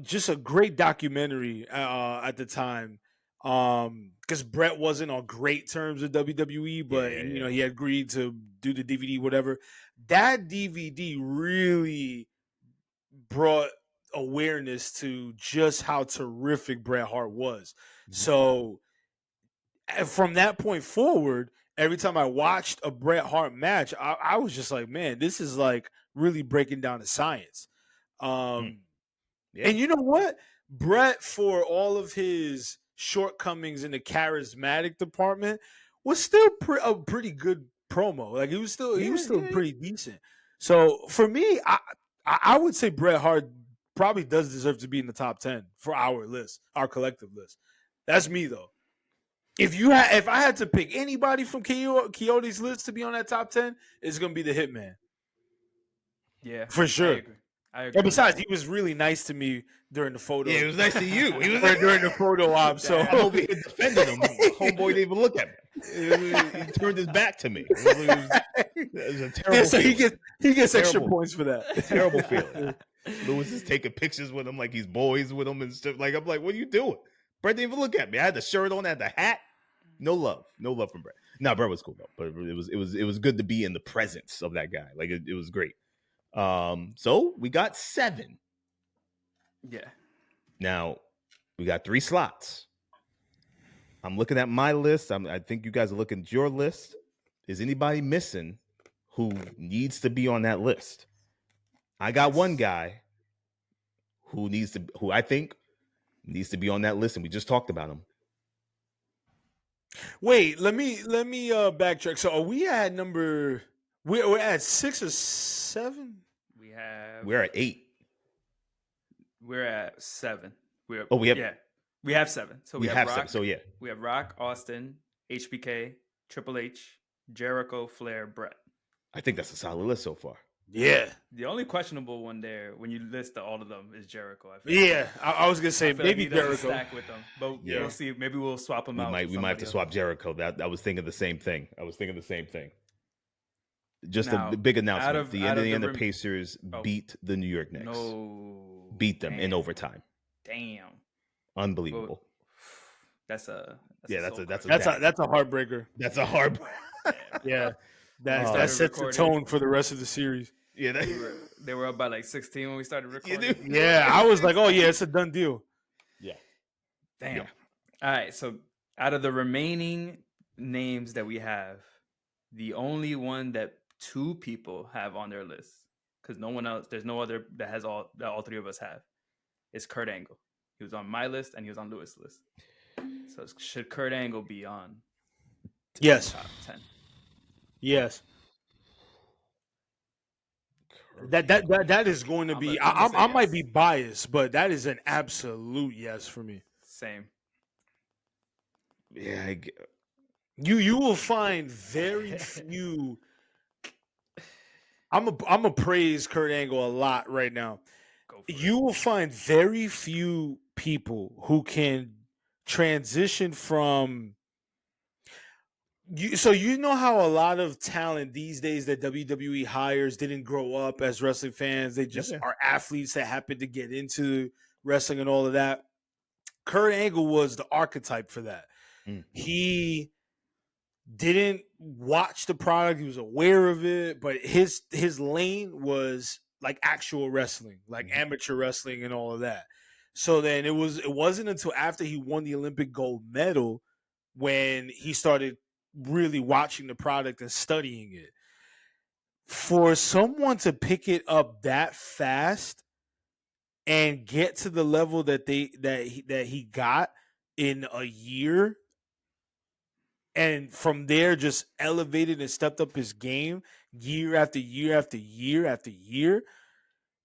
just a great documentary at the time, because Bret wasn't on great terms with WWE, but he had agreed to do the DVD, whatever. That DVD really brought awareness to just how terrific Bret Hart was. Mm-hmm. So from that point forward, every time I watched a Bret Hart match, I was just like, man, this is like really breaking down the science. And you know what? Bret, for all of his shortcomings in the charismatic department, was still a pretty good promo. Like he was still pretty decent. So for me, I would say Bret Hart probably does deserve to be in the top 10 for our list, our collective list. That's me though. If I had to pick anybody from Kayode's list to be on that top 10, it's gonna be the Hitman. Yeah, for sure. I agree. And besides, he was really nice to me during the photo. Yeah, it was nice to you. He was during the photo op. So I'm over here defending him. Homeboy didn't even look at me. He turned his back to me. It was a terrible. So he gets extra points for that. Terrible feeling. Lewis is taking pictures with him like he's boys with him and stuff. Like I'm like, what are you doing? Bret didn't even look at me. I had the shirt on, I had the hat. No love from Bret. No, Bret was cool though, but it was good to be in the presence of that guy. Like it was great. So we got 7. Yeah. Now we got 3 slots. I'm looking at my list. I think you guys are looking at your list. Is anybody missing who needs to be on that list? I got one guy who I think needs to be on that list, and we just talked about him. Wait, let me backtrack. So are we at number? We're at 6 or 7. We're at 8. We're at 7. We have 7. So we have Rock, 7. So yeah, we have Rock, Austin, HBK, Triple H, Jericho, Flair, Bret. I think that's a solid list so far. Yeah. The only questionable one there, when you list all of them, is Jericho. I was gonna say maybe Jericho. Stack with them, but we'll see. Maybe we'll swap them out. We might have to swap Jericho. I was thinking the same thing. Just a big announcement. The Indiana Pacers beat the New York Knicks. Beat them in overtime. Damn. Unbelievable. That's a heartbreaker. That's a heartbreaker. Yeah. That sets the tone for the rest of the series. Yeah, they were up by like 16 when we started recording. Yeah, I was like, oh yeah, it's a done deal. Yeah. Damn. Yeah. All right, so out of the remaining names that we have, the only one that 2 people have on their list, because no one else, there's no other that has all 3 of us have, is Kurt Angle. He was on my list and he was on Lewis' list. So should Kurt Angle be on? Yes. Top 10. Yes. That is going to be. I might be biased, but that is an absolute yes for me. Same. Yeah. You will find very few. I'm a praise Kurt Angle a lot right now. You will find very few people who can transition from. So you know how a lot of talent these days that WWE hires didn't grow up as wrestling fans. They just are athletes that happen to get into wrestling and all of that. Kurt Angle was the archetype for that. He didn't watch the product. He was aware of it, but his lane was like actual wrestling, like amateur wrestling and all of that. So then it wasn't until after he won the Olympic gold medal when he started really watching the product and studying it. For someone to pick it up that fast and get to the level that he got in a year, and from there just elevated and stepped up his game year after year after year after year.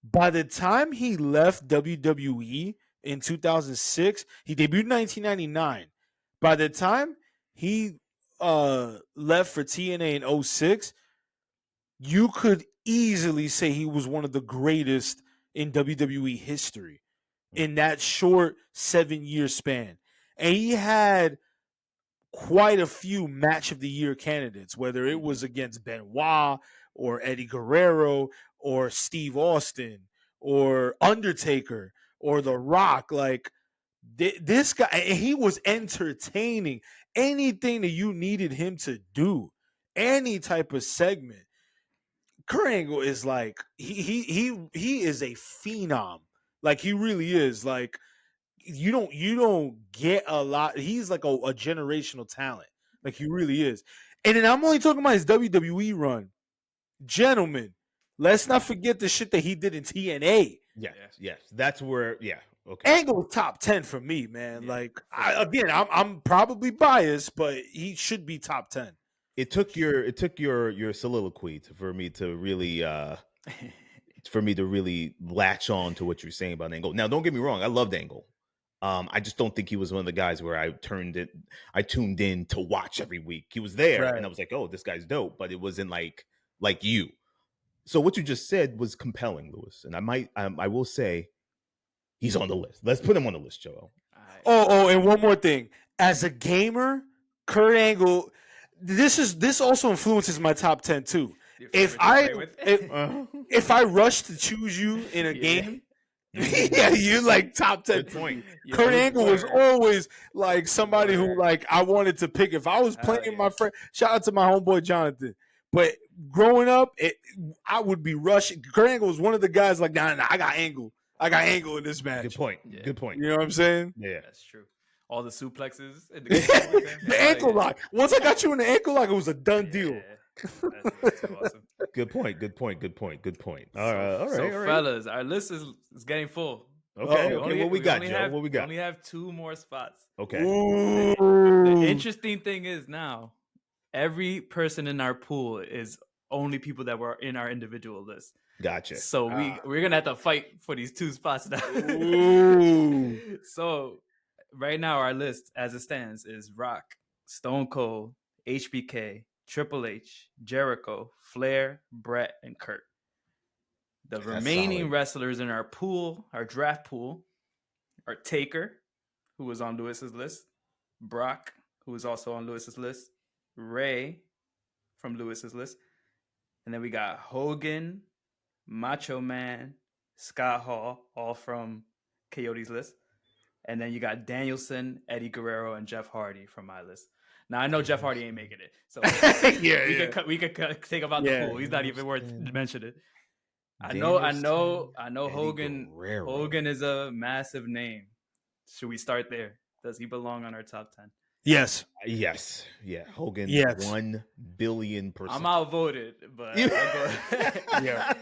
By the time he left WWE in 2006, he debuted in 1999. By the time he left for TNA in 06, you could easily say he was one of the greatest in WWE history in that short 7-year span. And he had quite a few match of the year candidates, whether it was against Benoit or Eddie Guerrero or Steve Austin or Undertaker or The Rock. Like this guy, he was entertaining. Anything that you needed him to do, any type of segment, Kurt Angle is like he is a phenom. Like he really is. Like you don't get a lot. He's like a generational talent. Like he really is. And then I'm only talking about his WWE run. Gentlemen, let's not forget the shit that he did in TNA. Yes. That's where, okay. Angle top 10 for me, man. Yeah. Like I'm probably biased, but he should be top 10. It took your soliloquy for me to really latch on to what you're saying about Angle. Now, don't get me wrong, I loved Angle. I just don't think he was one of the guys where I tuned in to watch every week. He was there, and I was like, "Oh, this guy's dope," but it wasn't like you. So what you just said was compelling, Lewis, and I will say he's on the list. Let's put him on the list, Joel. Oh, and one more thing. As a gamer, Kurt Angle, this also influences my top 10 too. If I rush to choose you in a game. Yeah, you're like top 10. Good point. Kurt Angle was always like somebody who like I wanted to pick. If I was playing my friend, shout out to my homeboy Jonathan. But growing up, I would be rushing. Kurt Angle was one of the guys like, nah, I got Angle. I got Angle in this match. Good point. Yeah. Good point. You know what I'm saying? Yeah, that's true. All the suplexes. The ankle lock. Once I got you in the ankle lock, it was a done deal. That's awesome. Good point. All right. Fellas, our list is getting full. Okay. What we got, Joe? What we got? We only have 2 more spots. Okay. The interesting thing is now, every person in our pool is only people that were in our individual list. Gotcha. So we're gonna have to fight for these 2 spots now. So right now, our list as it stands is Rock, Stone Cold, HBK, Triple H, Jericho, Flair, Brett, and Kurt. The remaining wrestlers in our pool, our draft pool, are Taker, who was on Lewis's list, Brock, who was also on Lewis's list, Ray from Lewis's list, and then we got Hogan, Macho Man, Scott Hall, all from Kayode's list. And then you got Danielson, Eddie Guerrero, and Jeff Hardy from my list. Now I know Jeff Hardy ain't making it, so we could take him out the pool. He's not even worth mentioning. I know Hogan. Guerrero. Hogan is a massive name. Should we start there? Does he belong on our top 10? Yes. Yes. Yeah. Hogan. Yes. 1 billion%. I'm outvoted, but yeah.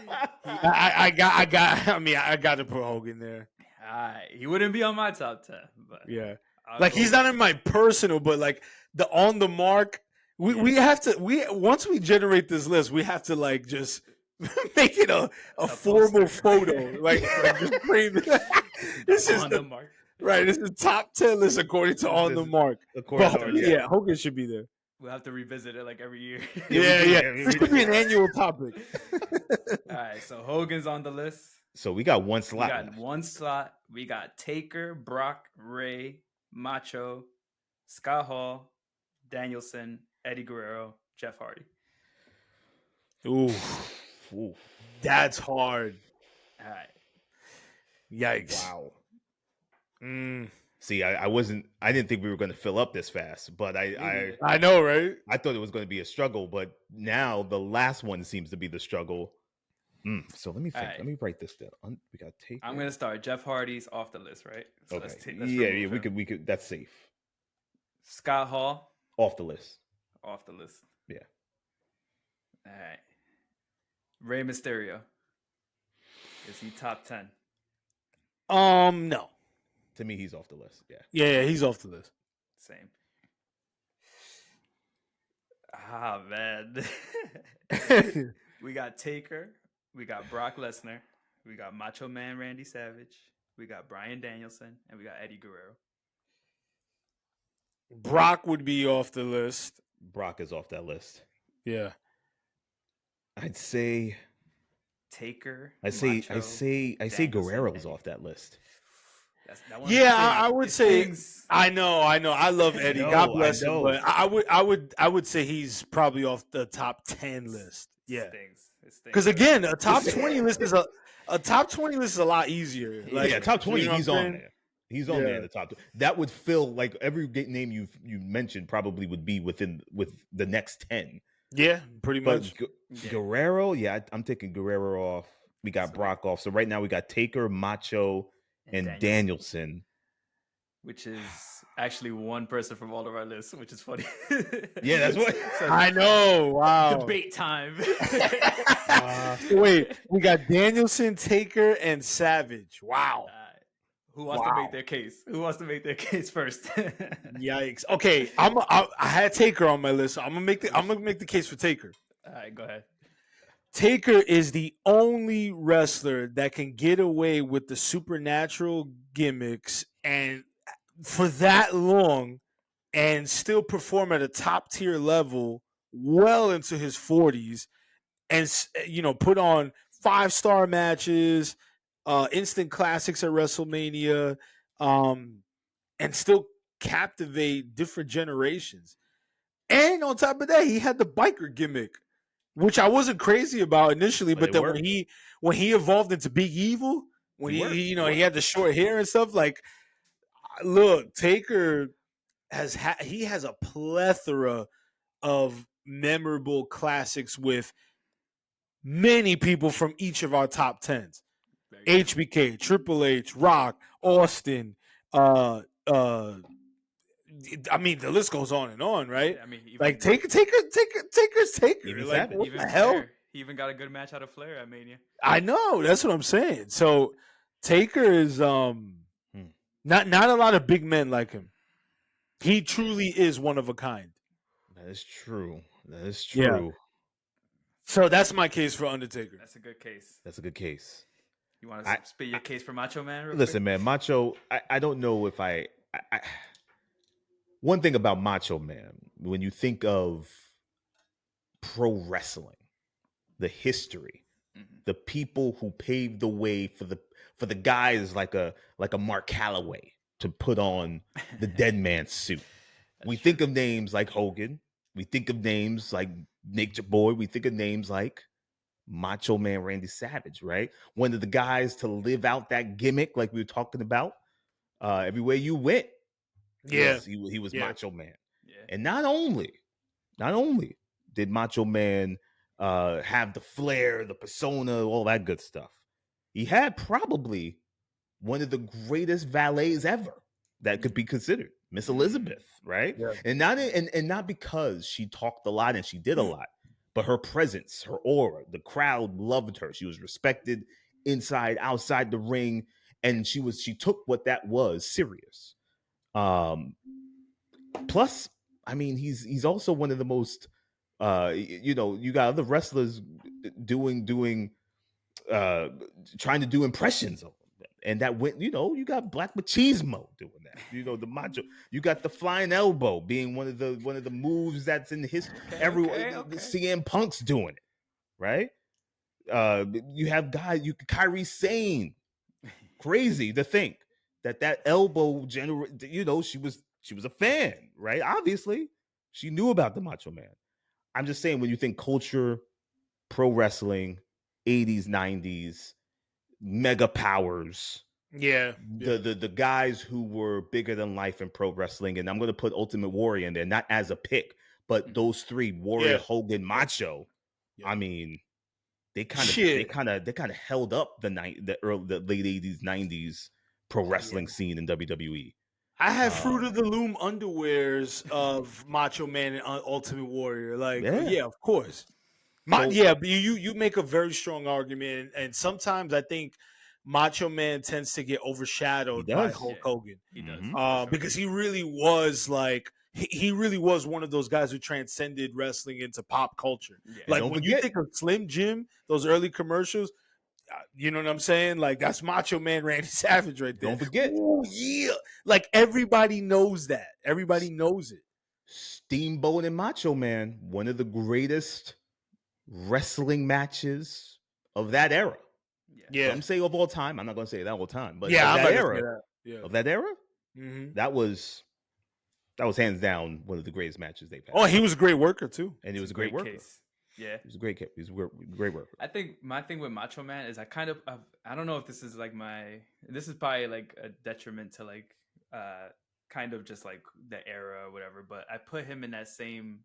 I got to put Hogan there. He wouldn't be on my top 10, but yeah, like he's not in my personal, but like the on the mark. We have to once we generate this list, we have to like just make it a formal photo. Like just frame this is on the mark. Right, this is the top 10 list according to On the Mark. Yeah, Hogan should be there. We'll have to revisit it like every year. yeah. This could be an annual topic. All right, so Hogan's on the list. So we got one slot. We got Taker, Brock, Ray, Macho, Scott Hall, Danielson, Eddie Guerrero, Jeff Hardy. Ooh. That's hard. All right. Yikes. Wow. See, I didn't think we were going to fill up this fast, but I know, right? I thought it was going to be a struggle, but now the last one seems to be the struggle. So let me think. Right. Let me write this down. We got Taker. I'm going to start. Jeff Hardy's off the list, right? So okay. Yeah. We could. That's safe. Scott Hall off the list. Yeah. All right. Rey Mysterio. Is he top 10? No. To me, he's off the list. Yeah. Yeah, he's off the list. Same. Ah, man. We got Taker. We got Brock Lesnar. We got Macho Man Randy Savage. We got Bryan Danielson. And we got Eddie Guerrero. Brock would be off the list. Brock is off that list. Yeah. I'd say Taker. I say Guerrero's off that list. I would say things. I know. I love Eddie. God bless him. But I would say he's probably off the top 10 list. Yeah. Because again, a top 20 list is a top 20 list is a lot easier. Like, yeah, top 20, he's on there. He's on there in the top 20. That would fill like every name you mentioned probably would be with the next 10. Yeah, pretty much. Guerrero, I'm taking Guerrero off. We got Brock off. So right now we got Taker, Macho, and Danielson. Which is actually one person from all of our lists, which is funny. Yeah, that's what I know. Wow. Debate time. Wait, we got Danielson, Taker, and Savage. Wow. Who wants to make their case? Who wants to make their case first? Yikes. Okay, I had Taker on my list. So I'm gonna make the case for Taker. All right, go ahead. Taker is the only wrestler that can get away with the supernatural gimmicks and for that long and still perform at a top tier level well into his 40s and put on 5-star matches, instant classics at WrestleMania, and still captivate different generations. And on top of that, he had the biker gimmick, which I wasn't crazy about initially, but then when he evolved into Big Evil, when he had the short hair and stuff, like, look, Taker has a plethora of memorable classics with many people from each of our top 10s. HBK, Triple H, Rock, Austin, I mean, the list goes on and on, right? Yeah, I mean, like Taker's Taker. Even like, what even the hell? Flair. He even got a good match out of Flair at Mania. I know. That's what I'm saying. So Taker is not a lot of big men like him. He truly is one of a kind. That is true. Yeah. So that's my case for Undertaker. That's a good case. You want to spit your case for Macho Man? Listen, man, Macho. I don't know if I one thing about Macho Man, when you think of pro wrestling, the history, the people who paved the way for the guys like a Mark Calloway to put on the dead man's suit. We think of names like Hogan. We think of names like Nature Boy. We think of names like Macho Man Randy Savage, right? One of the guys to live out that gimmick, like we were talking about. Everywhere you went, he was Macho Man. Yeah. And not only did Macho Man have the flair, the persona, all that good stuff, he had probably one of the greatest valets ever that could be considered, Miss Elizabeth, right? Yeah. And not because she talked a lot and she did a lot, but her presence, her aura, the crowd loved her. She was respected inside, outside the ring, and she took what that was serious. Plus, I mean, he's also one of the most you got other wrestlers doing trying to do impressions of him. And that went, you got Black Machismo doing that. The macho. You got the flying elbow being one of the moves that's in the history. CM Punk's doing it, right? You have guys, Kyrie Sane. Crazy to think that elbow she was a fan, right? Obviously, she knew about the Macho Man. I'm just saying, when you think culture, pro wrestling, 80s, 90s, mega powers. The guys who were bigger than life in pro wrestling, and I'm going to put Ultimate Warrior in there, not as a pick, but those three: Warrior, Hogan, Macho. I mean, they kind of held up the late 80s, 90s pro wrestling scene in WWE. I have Fruit of the Loom underwears of Macho Man and Ultimate Warrior. Of course. But you make a very strong argument, and sometimes I think Macho Man tends to get overshadowed by Hulk Hogan. He does. Because he really was he really was one of those guys who transcended wrestling into pop culture. Yeah. When you think of Slim Jim, those early commercials, you know what I'm saying? That's Macho Man Randy Savage right there. Don't forget. Oh, yeah. Everybody knows that. Everybody knows it. Steamboat and Macho Man, one of the greatest wrestling matches of that era. Yeah. Some say of all time. I'm not going to say that all time, but of that era. Of that era, that was hands down one of the greatest matches they've had. Oh, he was a great worker too. And he was a great worker. Case. Yeah, he was a great kid. He was a great worker. I think my thing with Macho Man is I don't know if this is this is probably like a detriment to kind of just like the era or whatever, but I put him in that same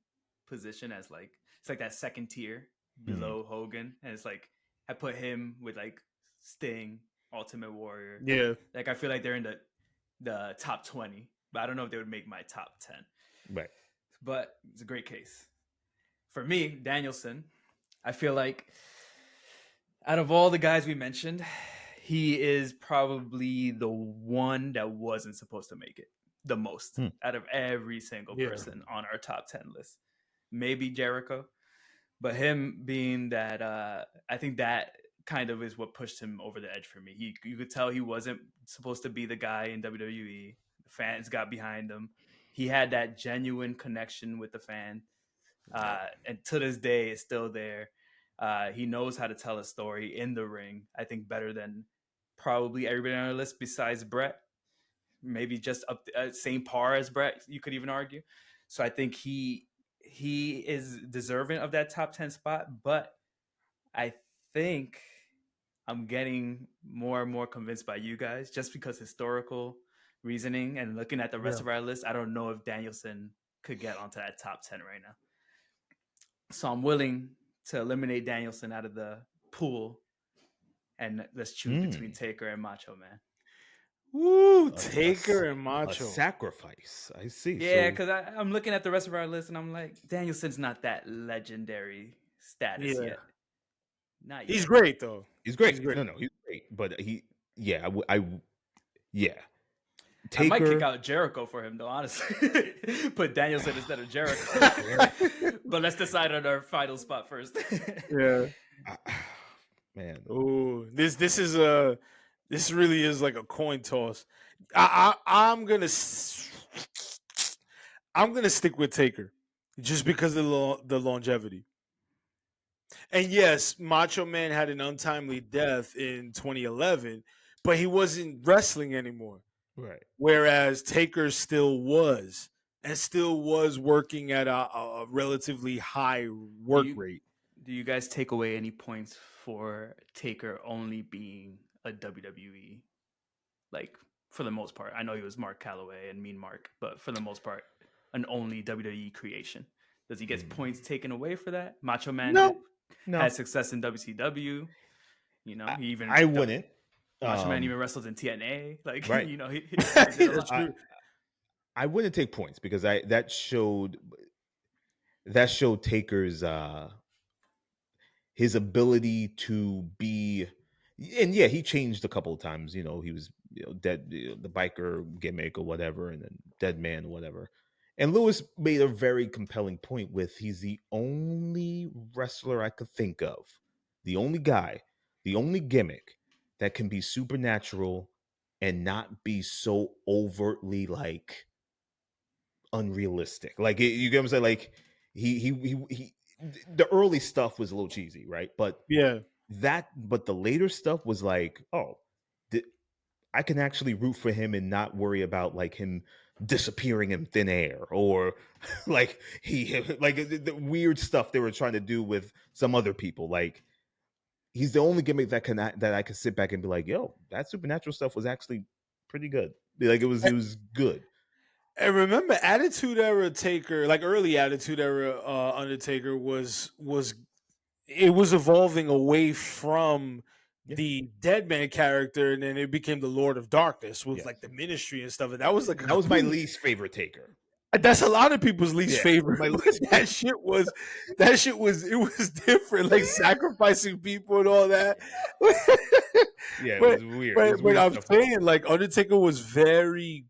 position as it's like that second tier below Hogan, and it's like I put him with Sting, Ultimate Warrior. Yeah, I feel like they're in the top 20, but I don't know if they would make my top 10. Right, but it's a great case. For me, Danielson, I feel like out of all the guys we mentioned, he is probably the one that wasn't supposed to make it the most out of every single person on our top 10 list. Maybe Jericho, but him being that, I think that kind of is what pushed him over the edge for me. You could tell he wasn't supposed to be the guy in WWE. The fans got behind him. He had that genuine connection with the fan. And to this day, it's still there. He knows how to tell a story in the ring, I think, better than probably everybody on our list besides Brett. Maybe just up same par as Brett, you could even argue. So I think he is deserving of that top 10 spot, but I think I'm getting more and more convinced by you guys just because historical reasoning and looking at the rest of our list. I don't know if Danielson could get onto that top 10 right now. So I'm willing to eliminate Danielson out of the pool, and let's choose between Taker and Macho Man. Woo, Taker and Macho. A sacrifice. I see. Yeah, because I'm looking at the rest of our list, and I'm like, Danielson's not that legendary status yet. Not yet. He's great, though. He's great. No, he's great. But Taker. I might kick out Jericho for him, though, honestly. Put Danielson instead of Jericho. But let's decide on our final spot first. Yeah. Man. Oh, this really is like a coin toss. I'm gonna stick with Taker just because of the longevity. And yes, Macho Man had an untimely death in 2011, but he wasn't wrestling anymore. Right. Whereas Taker still was, and still was working at a relatively high work rate. Do you guys take away any points for Taker only being a WWE? Like, for the most part, I know he was Mark Calloway and Mean Mark, but for the most part, an only WWE creation. Does he get points taken away for that? Macho Man had success in WCW. You know, he even I wouldn't. Macho Man even wrestled in TNA. Like, right. you know, That's true. I wouldn't take points because that showed Taker's his ability to be, and yeah, he changed a couple of times. You know, he was dead, the biker gimmick or whatever, and then dead man or whatever. And Lewis made a very compelling point with he's the only wrestler I could think of, the only guy, the only gimmick that can be supernatural and not be so overtly like unrealistic. Like you get what I'm saying? Like he the early stuff was a little cheesy, right? But but the later stuff was like, oh, I can actually root for him and not worry about like him disappearing in thin air or like the weird stuff they were trying to do with some other people. Like he's the only gimmick that I could sit back and be like, yo, that supernatural stuff was actually pretty good. Like it was good. And remember, Attitude Era Taker, like early Attitude Era Undertaker was evolving away from the Deadman character, and then it became the Lord of Darkness with like the Ministry and stuff. And that was like that was my least favorite Taker. That's a lot of people's least favorite. That shit was it was different, like sacrificing people and all that. It was weird. But I'm saying, like, Undertaker was very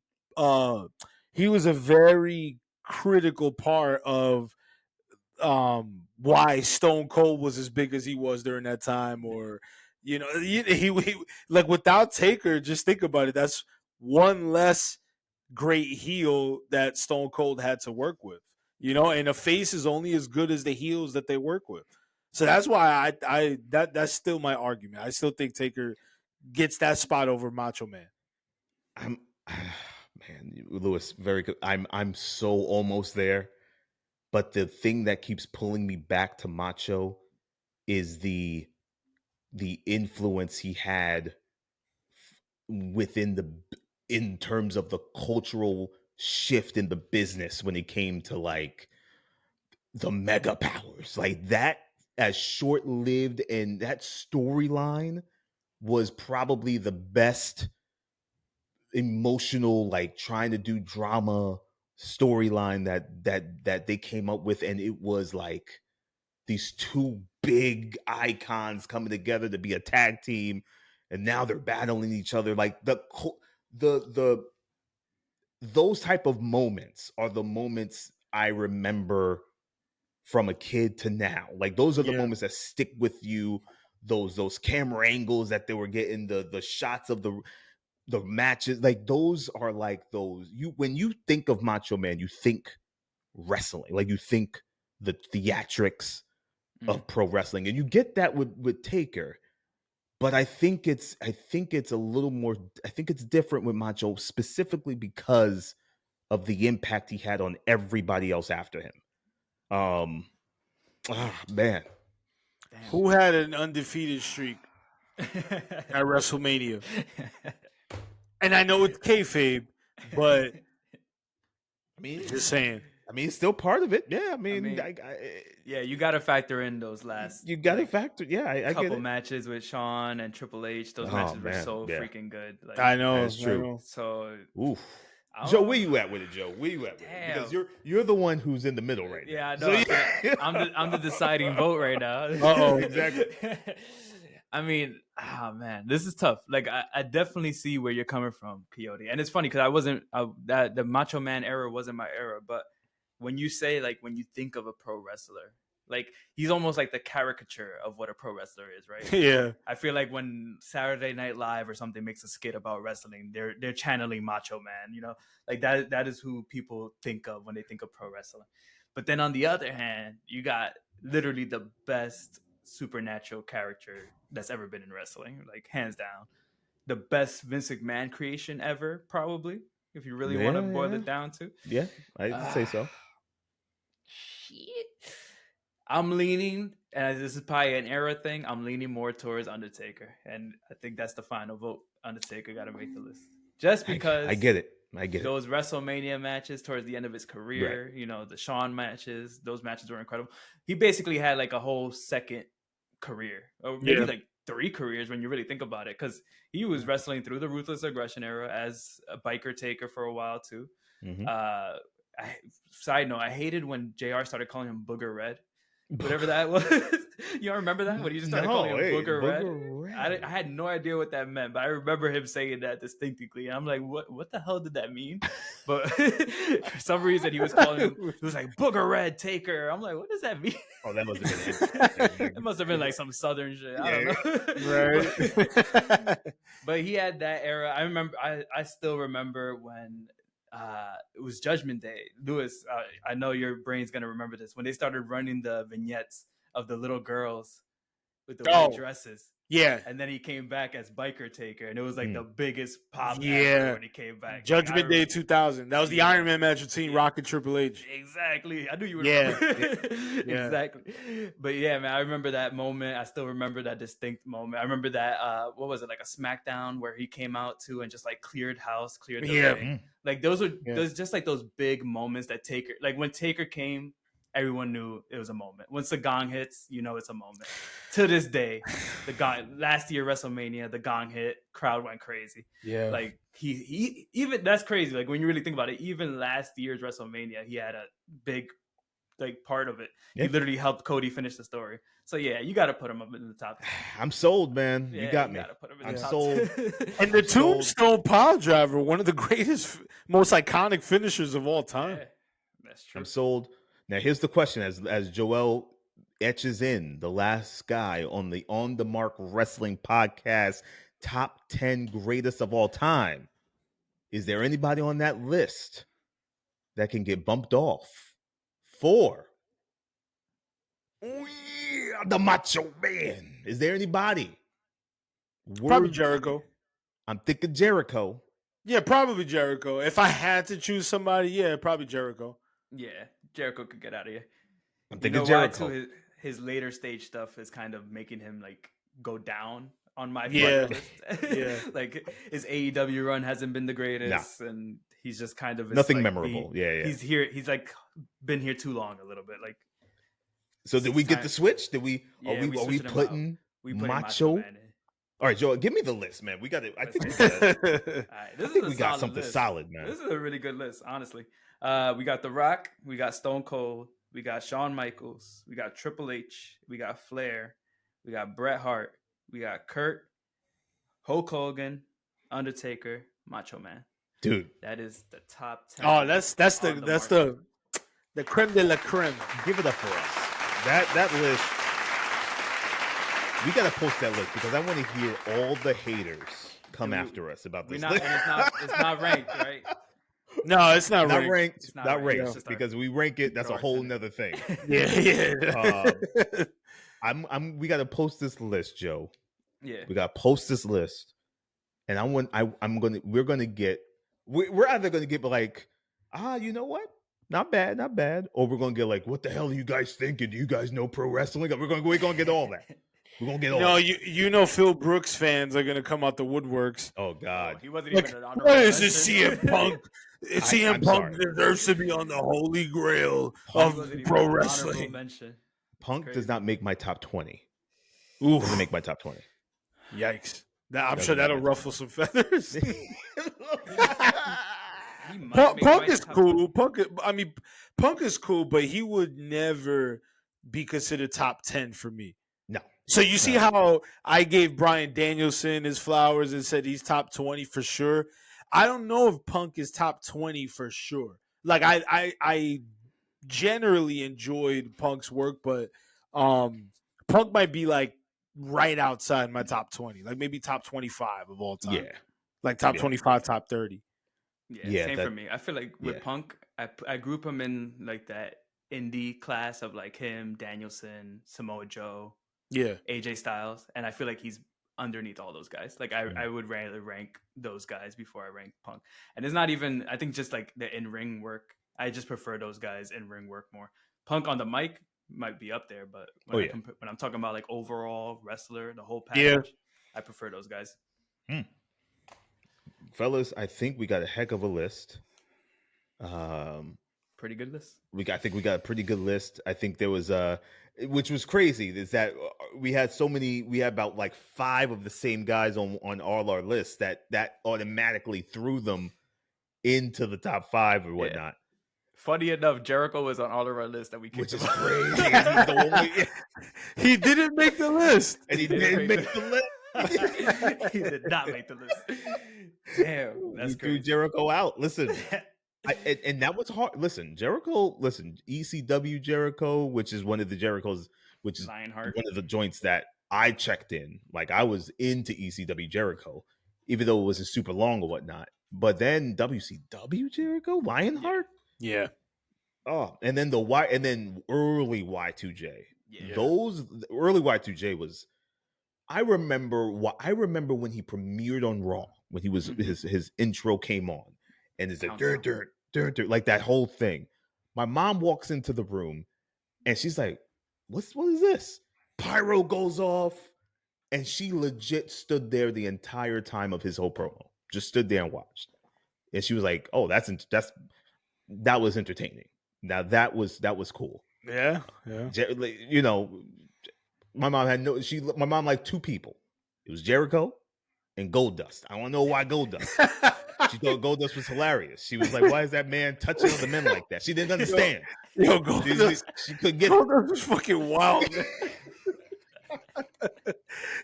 he was a very critical part of why Stone Cold was as big as he was during that time, or he like without Taker, just think about it. That's one less great heel that Stone Cold had to work with, and a face is only as good as the heels that they work with. So that's why that's still my argument. I still think Taker gets that spot over Macho Man. Man, Lewis, very good. I'm so almost there, but the thing that keeps pulling me back to Macho is the influence he had in terms of the cultural shift in the business when it came to like the mega powers. Like that, as short-lived, and that storyline was probably the best emotional, like trying to do drama storyline that they came up with. And it was like these two big icons coming together to be a tag team, and now they're battling each other. Like those type of moments are the moments I remember from a kid to now. Like those are the moments that stick with you. Those camera angles that they were getting, the shots of the matches, like those are like those. When you think of Macho Man, you think wrestling. Like you think the theatrics of pro wrestling, and you get that with Taker. But I think it's a little more. I think it's different with Macho, specifically because of the impact he had on everybody else after him. Man, damn. Who had an undefeated streak at WrestleMania? And I know it's kayfabe, but I mean, just saying. I mean, it's still part of it. Yeah, I mean, yeah, you got to factor in those last. You got to factor. Yeah, I couple get it. matches with Shawn and Triple H. Those matches were so freaking good. Like, I know, that's true. Know. So, oof. Joe, where you at with it, Joe? Where you at with it? Because you're the one who's in the middle right now. Yeah, I know. So, I'm the deciding vote right now. Oh, exactly. I mean, man, this is tough. Like, I definitely see where you're coming from, Kayode. And it's funny because I wasn't that the Macho Man era wasn't my era, but when you say, like, when you think of a pro wrestler, like, he's almost like the caricature of what a pro wrestler is, right? Yeah. I feel like when Saturday Night Live or something makes a skit about wrestling, they're channeling Macho Man, like that is who people think of when they think of pro wrestling. But then on the other hand, you got literally the best supernatural character that's ever been in wrestling, like hands down. The best Vince McMahon creation ever, probably, if you really want to boil it down to. Yeah, I'd say so. Shit. I'm leaning, and this is probably an era thing, I'm leaning more towards Undertaker. And I think that's the final vote. Undertaker got to make the list. Just because I get it. Those WrestleMania matches towards the end of his career, right. You know, the Shawn matches, those matches were incredible. He basically had like a whole second career, or maybe like 3 careers when you really think about it, because he was wrestling through the Ruthless Aggression era as a biker taker for a while too. Mm-hmm. Side note, I hated when JR started calling him Booger Red. Whatever that was. You don't remember that? When he just started calling him Booger Red? I had no idea what that meant, but I remember him saying that distinctly. And I'm like, what the hell did that mean? But for some reason, he was calling him, he was like, Booger Red Taker. I'm like, what does that mean? Oh, that must have been it must have been like some Southern shit. I don't know. Right. But he had that era. I remember, I still remember when it was Judgment Day. Lewis, I know your brain's gonna remember this, when they started running the vignettes of the little girls with the white dresses. Yeah. And then he came back as Biker Taker, and it was like the biggest pop ever when he came back. Judgment Day 2000. That was the Iron Man match between Rock and Triple H. Exactly. I knew you would remember. Exactly. But yeah, man, I remember that moment. I still remember that distinct moment. I remember that, what was it, like a SmackDown where he came out to and just like cleared house, cleared the ring. Like those were those just like those big moments that Taker, like when Taker came, everyone knew it was a moment. Once the gong hits, you know it's a moment. To this day, the gong, last year WrestleMania, the gong hit, crowd went crazy. Yeah. Like he even, that's crazy. Like when you really think about it, even last year's WrestleMania, he had a big like part of it. Yeah. He literally helped Cody finish the story. So yeah, you got to put him up in the top 10. I'm sold, man. You got me. I'm sold. And the Tombstone Pile Driver, one of the greatest, most iconic finishers of all time. Yeah, that's true. I'm sold. Now here's the question: as Joel etches in the last guy on the Mark Wrestling Podcast top 10 greatest of all time, is there anybody on that list that can get bumped off for the Macho Man? Is there anybody? Probably Jericho. I'm thinking Jericho. Yeah, probably Jericho. If I had to choose somebody, yeah, probably Jericho. Yeah, Jericho could get out of here. I'm thinking Jericho. Why, too, his later stage stuff is kind of making him like go down on my list. Yeah. Like his AEW run hasn't been the greatest, and he's just kind of nothing like, memorable. He's here. He's like been here too long a little bit. Like, so did we get the switch? Did we? Are we putting Macho? All right, Joe, give me the list, man. We got it. I think we got something solid, man. This is a really good list, honestly. We got The Rock, we got Stone Cold, we got Shawn Michaels, we got Triple H, we got Flair, we got Bret Hart, we got Kurt, Hulk Hogan, Undertaker, Macho Man. Dude, that is the top 10. Oh, that's the creme de la creme. Give it up for us. That list. We gotta post that list because I want to hear all the haters come after us about this list. It's not ranked, right? No, it's not ranked. It's not ranked because we rank it. That's a whole nother thing. Yeah. We got to post this list, Joe. Yeah. We got to post this list, and we're either gonna get like, you know what? Not bad, or we're gonna get like, what the hell are you guys thinking? Do you guys know pro wrestling? We're gonna get all that. We're gonna get all. No, you know, Phil Brooks fans are gonna come out the woodworks. Oh God, he wasn't even an honorable mention. What is this CM Punk? CM Punk deserves to be on the holy grail of pro wrestling. Punk does not make my top 20. Ooh, doesn't make my top 20. Yikes! I'm sure that'll ruffle some feathers. Punk is cool. Punk is cool, but he would never be considered top 10 for me. No. So you see how I gave Bryan Danielson his flowers and said he's top 20 for sure. I don't know if Punk is top 20 for sure. Like I generally enjoyed Punk's work, but Punk might be like right outside my top 20, like maybe top 25 of all time. Yeah. Like top 25, top 30. Yeah, same for me. I feel like with Punk, I group him in like that indie class of like him, Danielson, Samoa Joe, Yeah. AJ Styles, and I feel like he's underneath all those guys. Like I would rather rank those guys before I rank Punk. And it's not even, I think just like the in-ring work, I just prefer those guys in-ring work more. Punk on the mic might be up there, but when I'm talking about like overall wrestler, the whole package, I prefer those guys. Fellas, I think we got a heck of a list. Pretty good list. I think we got a pretty good list. I think there was which was crazy, is that we had about like 5 of the same guys on all our lists that automatically threw them into the top 5 or whatnot. Funny enough, Jericho was on all of our lists that we kicked, which is crazy. He didn't make the list, and he didn't make the list. He did not make the list. Damn, that's threw Jericho out. Listen. And that was hard. Jericho, ECW Jericho, which is one of the Jerichos, which is Lionheart. One of the joints that I checked in. Like, I was into ECW Jericho, even though it wasn't super long or whatnot. But then WCW Jericho, Lionheart? Yeah. Oh, and then early Y2J. Yeah. Those early Y2J was, I remember when he premiered on Raw, when he was his intro came on. And it's like dirt, like that whole thing. My mom walks into the room and she's like, what is this? Pyro goes off. And she legit stood there the entire time of his whole promo. Just stood there and watched. And she was like, oh, that was entertaining. Now that was cool. Yeah. You know, my mom liked 2 people. It was Jericho and Goldust. I don't know why Goldust. She thought Goldust was hilarious. She was like, why is that man touching other men like that? She didn't understand. Yo, Goldust. She couldn't get Goldust was fucking wild, man.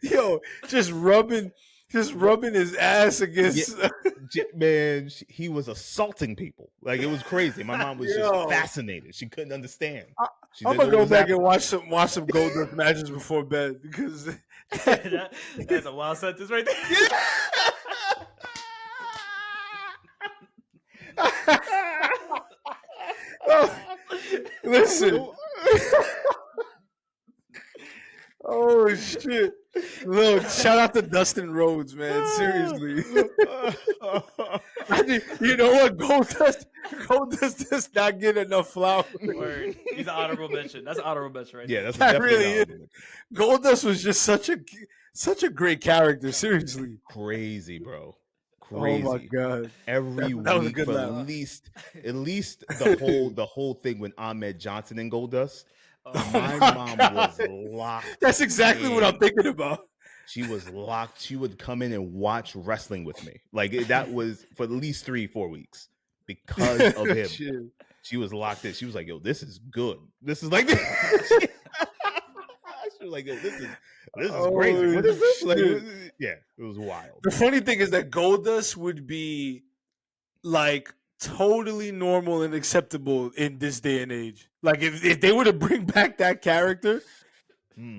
Yo, just rubbing his ass against. Man, he was assaulting people. Like, it was crazy. My mom was just fascinated. She couldn't understand. I'm gonna go back and watch some Goldust matches before bed, because that's a wild sentence right there. Listen. Oh shit! Look, shout out to Dustin Rhodes, man. Seriously. You know what? Goldust does not get enough flowers. Word. He's an honorable mention. That's an honorable mention, right? Yeah, that's that really is. Goldust was just such a great character. Seriously, crazy, bro. Crazy. Oh my god! Every week for at least the whole thing with Ahmed Johnson and Goldust. My mom was locked. That's exactly what I'm thinking about. She was locked. She would come in and watch wrestling with me. Like, that was for at least 3-4 weeks because of him. She was locked in. She was like, yo, this is good. This is like, she was like, yo, this is crazy. What is this? Like, it was wild. The funny thing is that Goldust would be like totally normal and acceptable in this day and age. Like, if they were to bring back that character,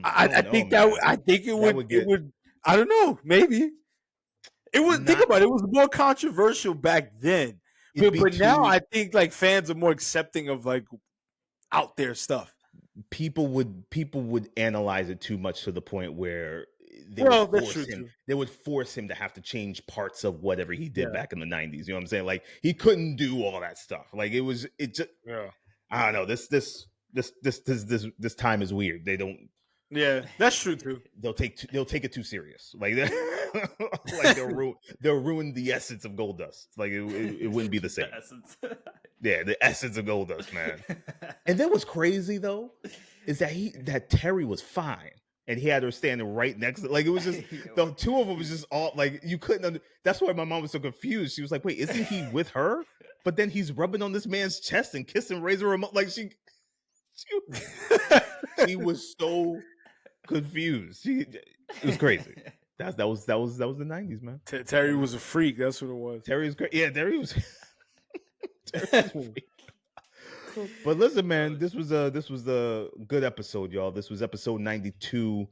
I think it would. I don't know. Maybe it was. Think about it. It was more controversial back then, but now I think like fans are more accepting of like out there stuff. People would analyze it too much to the point where they would force him to have to change parts of whatever he did back in the 90s. You know what I'm saying? Like, he couldn't do all that stuff. Like, it just I don't know. This time is weird. They don't. Yeah, that's true too. They'll take it too serious. Like, like they'll ruin the essence of Goldust. Like, it wouldn't be the same. The essence of Goldust, man. And then what's crazy though is that Terry was fine. And he had her standing right next to, like, it was just, the two of them was just all, like, you couldn't, that's why my mom was so confused. She was like, wait, isn't he with her? But then he's rubbing on this man's chest and kissing Razor Ramon. Like, she was so confused. It was crazy. That was the 90s, man. Terry was a freak. That's what it was. Terry was great. Yeah, Terry was a freak. But listen, man, this was a good episode, y'all. This was episode 92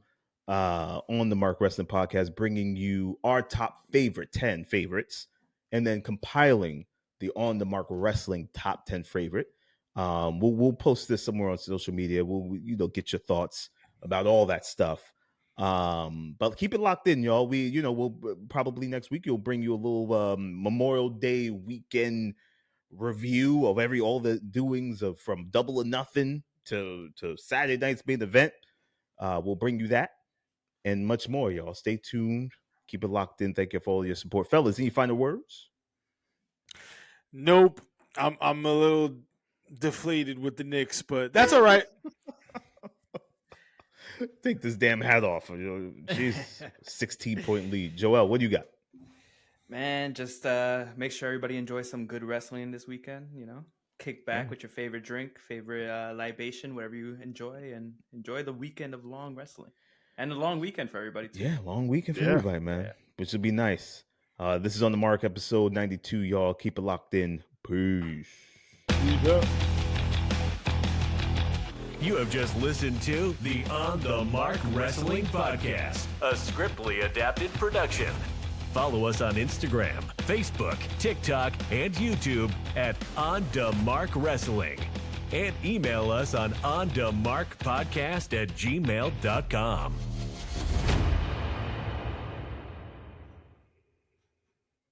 on the Mark Wrestling Podcast, bringing you our top 10 favorites, and then compiling the On the Mark Wrestling top 10 favorite. We'll post this somewhere on social media. We'll get your thoughts about all that stuff. But keep it locked in, y'all. We'll probably next week we'll bring you a little Memorial Day weekend review of all the doings of from Double or Nothing to Saturday night's main event. We'll bring you that and much more, y'all. Stay tuned. Keep it locked in. Thank you for all your support, fellas. Any final words? Nope. I'm a little deflated with the Knicks, but that's all right. Take this damn hat off. She's 16-point lead. Joel, what do you got? Man, just make sure everybody enjoys some good wrestling this weekend. Kick back with your favorite drink, favorite libation, whatever you enjoy, and enjoy the weekend of long wrestling. And a long weekend for everybody, too. Yeah, long weekend for everybody, man. Which will be nice. This is On The Mark, episode 92, y'all. Keep it locked in. Peace. You have just listened to the On The Mark Wrestling Podcast, a Scriptly adapted production. Follow us on Instagram, Facebook, TikTok, and YouTube at On The Mark Wrestling. And email us on onthemarkpodcast@gmail.com.